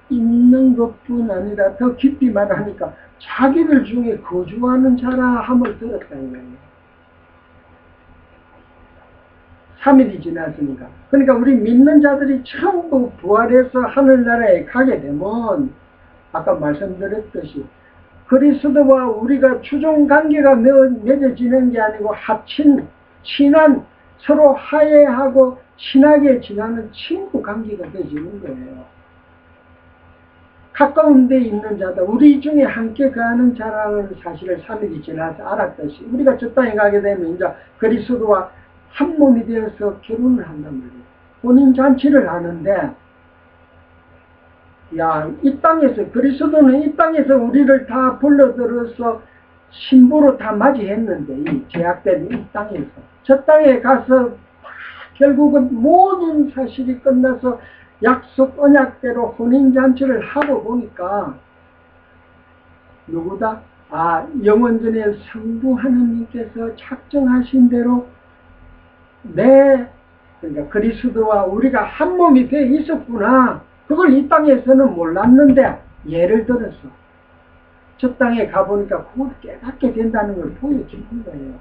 있는 것뿐 아니라 더 깊이 말하니까 자기들 중에 거주하는 자라 함을 들었다는 거예요. 3일이 지났으니까. 그러니까 우리 믿는 자들이 전부 부활해서 하늘나라에 가게 되면 아까 말씀드렸듯이 그리스도와 우리가 추종관계가 맺어지는 게 아니고 합친 친한 서로 화해하고 친하게 지나는 친구 관계가 되어지는 거예요. 가까운 데 있는 자다. 우리 중에 함께 가는 자라는 사실을 3일이 지나서 알았듯이 우리가 저 땅에 가게 되면 이제 그리스도와 한 몸이 되어서 결혼을 한단 말이에요. 혼인잔치를 하는데 이 땅에서 그리스도는 이 땅에서 우리를 다 불러들어서 신부로 다 맞이했는데 이 제약된 이 땅에서 저 땅에 가서 결국은 모든 사실이 끝나서 약속 언약대로 혼인잔치를 하고 보니까 누구다? 영원전에 성부 하나님께서 작정하신 대로 그러니까 그리스도와 우리가 한 몸이 되어 있었구나. 그걸 이 땅에서는 몰랐는데 예를 들어서 저 땅에 가보니까 그걸 깨닫게 된다는 걸 보여주는 거예요.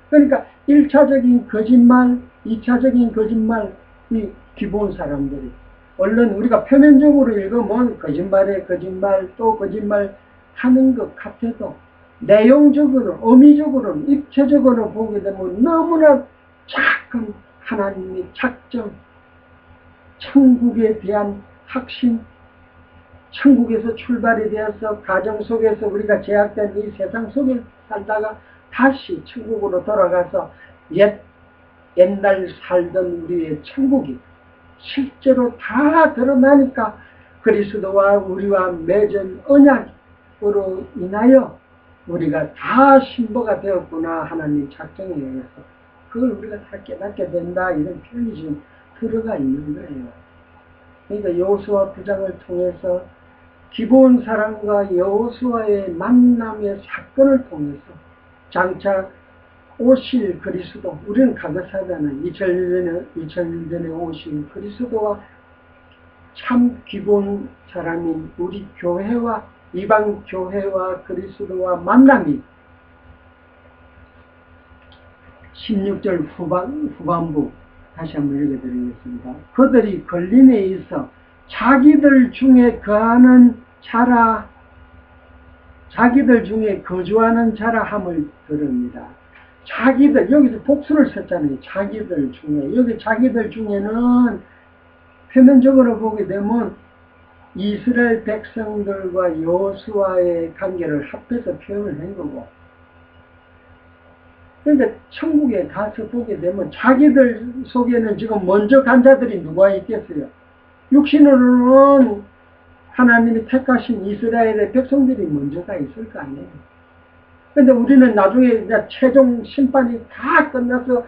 그러니까 1차적인 거짓말, 2차적인 거짓말, 이 기본 사람들이 얼른 우리가 표면적으로 읽으면 거짓말에 거짓말 또 거짓말 하는 것 같아도 내용적으로 의미적으로는 입체적으로 보게 되면 너무나 착한 하나님의 작정, 천국에 대한 확신, 천국에서 출발이 되어서 가정 속에서 우리가 제약된 이 세상 속에 살다가 다시 천국으로 돌아가서 옛날 살던 우리의 천국이 실제로 다 드러나니까 그리스도와 우리와 맺은 언약으로 인하여 우리가 다 신부가 되었구나 하나님 작정에 의해서 그걸 우리가 다 깨닫게 된다 이런 표현이 지금 들어가 있는 거예요. 그러니까 여호수아 9장을 통해서 기본 사람과 여호수아의 만남의 사건을 통해서 장차 오실 그리스도, 우리는 가거사잖아요. 2000년 전에 오신 그리스도와 참 기본 사람인 우리 교회와 이방 교회와 그리스도와 만남이 16절 후반부 다시 한번 읽어드리겠습니다. 그들이 걸림에 있어 자기들 중에 거하는 자라, 자기들 중에 거주하는 자라 함을 들읍니다. 자기들, 여기서 복수를 썼잖아요. 자기들 중에. 여기 자기들 중에는 표면적으로 보게 되면 이스라엘 백성들과 여호수아의 관계를 합해서 표현을 한 거고, 그러니까 천국에 가서 보게 되면 자기들 속에는 지금 먼저 간 자들이 누가 있겠어요? 육신으로는 하나님이 택하신 이스라엘의 백성들이 먼저가 있을 거 아니에요. 근데 우리는 나중에 이제 최종 심판이 다 끝나서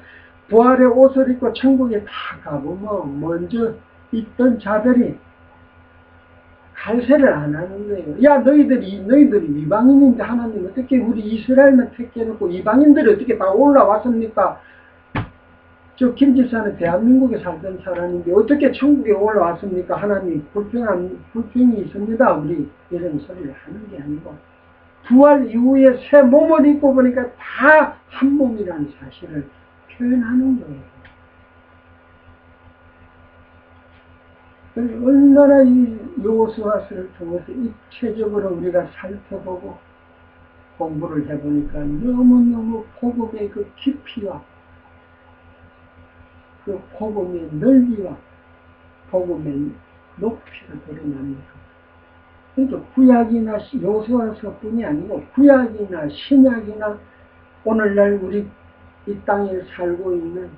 부활의 옷을 입고 천국에 다 가보면 먼저 있던 자들이 갈세를 안 하는 거예요. 야, 너희들이 이방인인데 하나님 어떻게 우리 이스라엘만 택해놓고 이방인들이 어떻게 다 올라왔습니까? 저 김지사는 대한민국에 살던 사람인데 어떻게 천국에 올라왔습니까? 하나님 불평이 있습니다. 우리 이런 소리를 하는 게 아니고 부활 이후에 새 몸을 입고 보니까 다 한 몸이라는 사실을 표현하는 거예요. 얼마나 이 여호수아서를 통해서 입체적으로 우리가 살펴보고 공부를 해보니까 너무너무 복음의 그 깊이와 그 복음의 넓이와 복음의 높이가 드러납니다. 그러니까 구약이나 여호수아서뿐이 아니고 구약이나 신약이나 오늘날 우리 이 땅에 살고 있는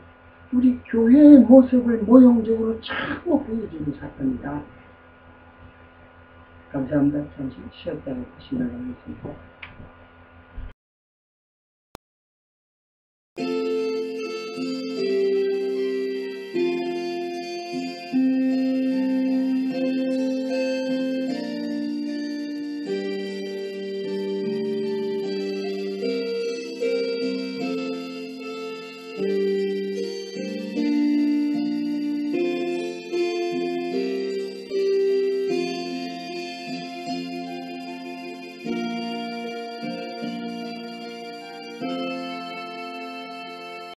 우리 교회의 모습을 모형적으로 자꾸 보여주는 사건이다. 감사합니다. 잠시 쉬었다가 시작하겠습니다.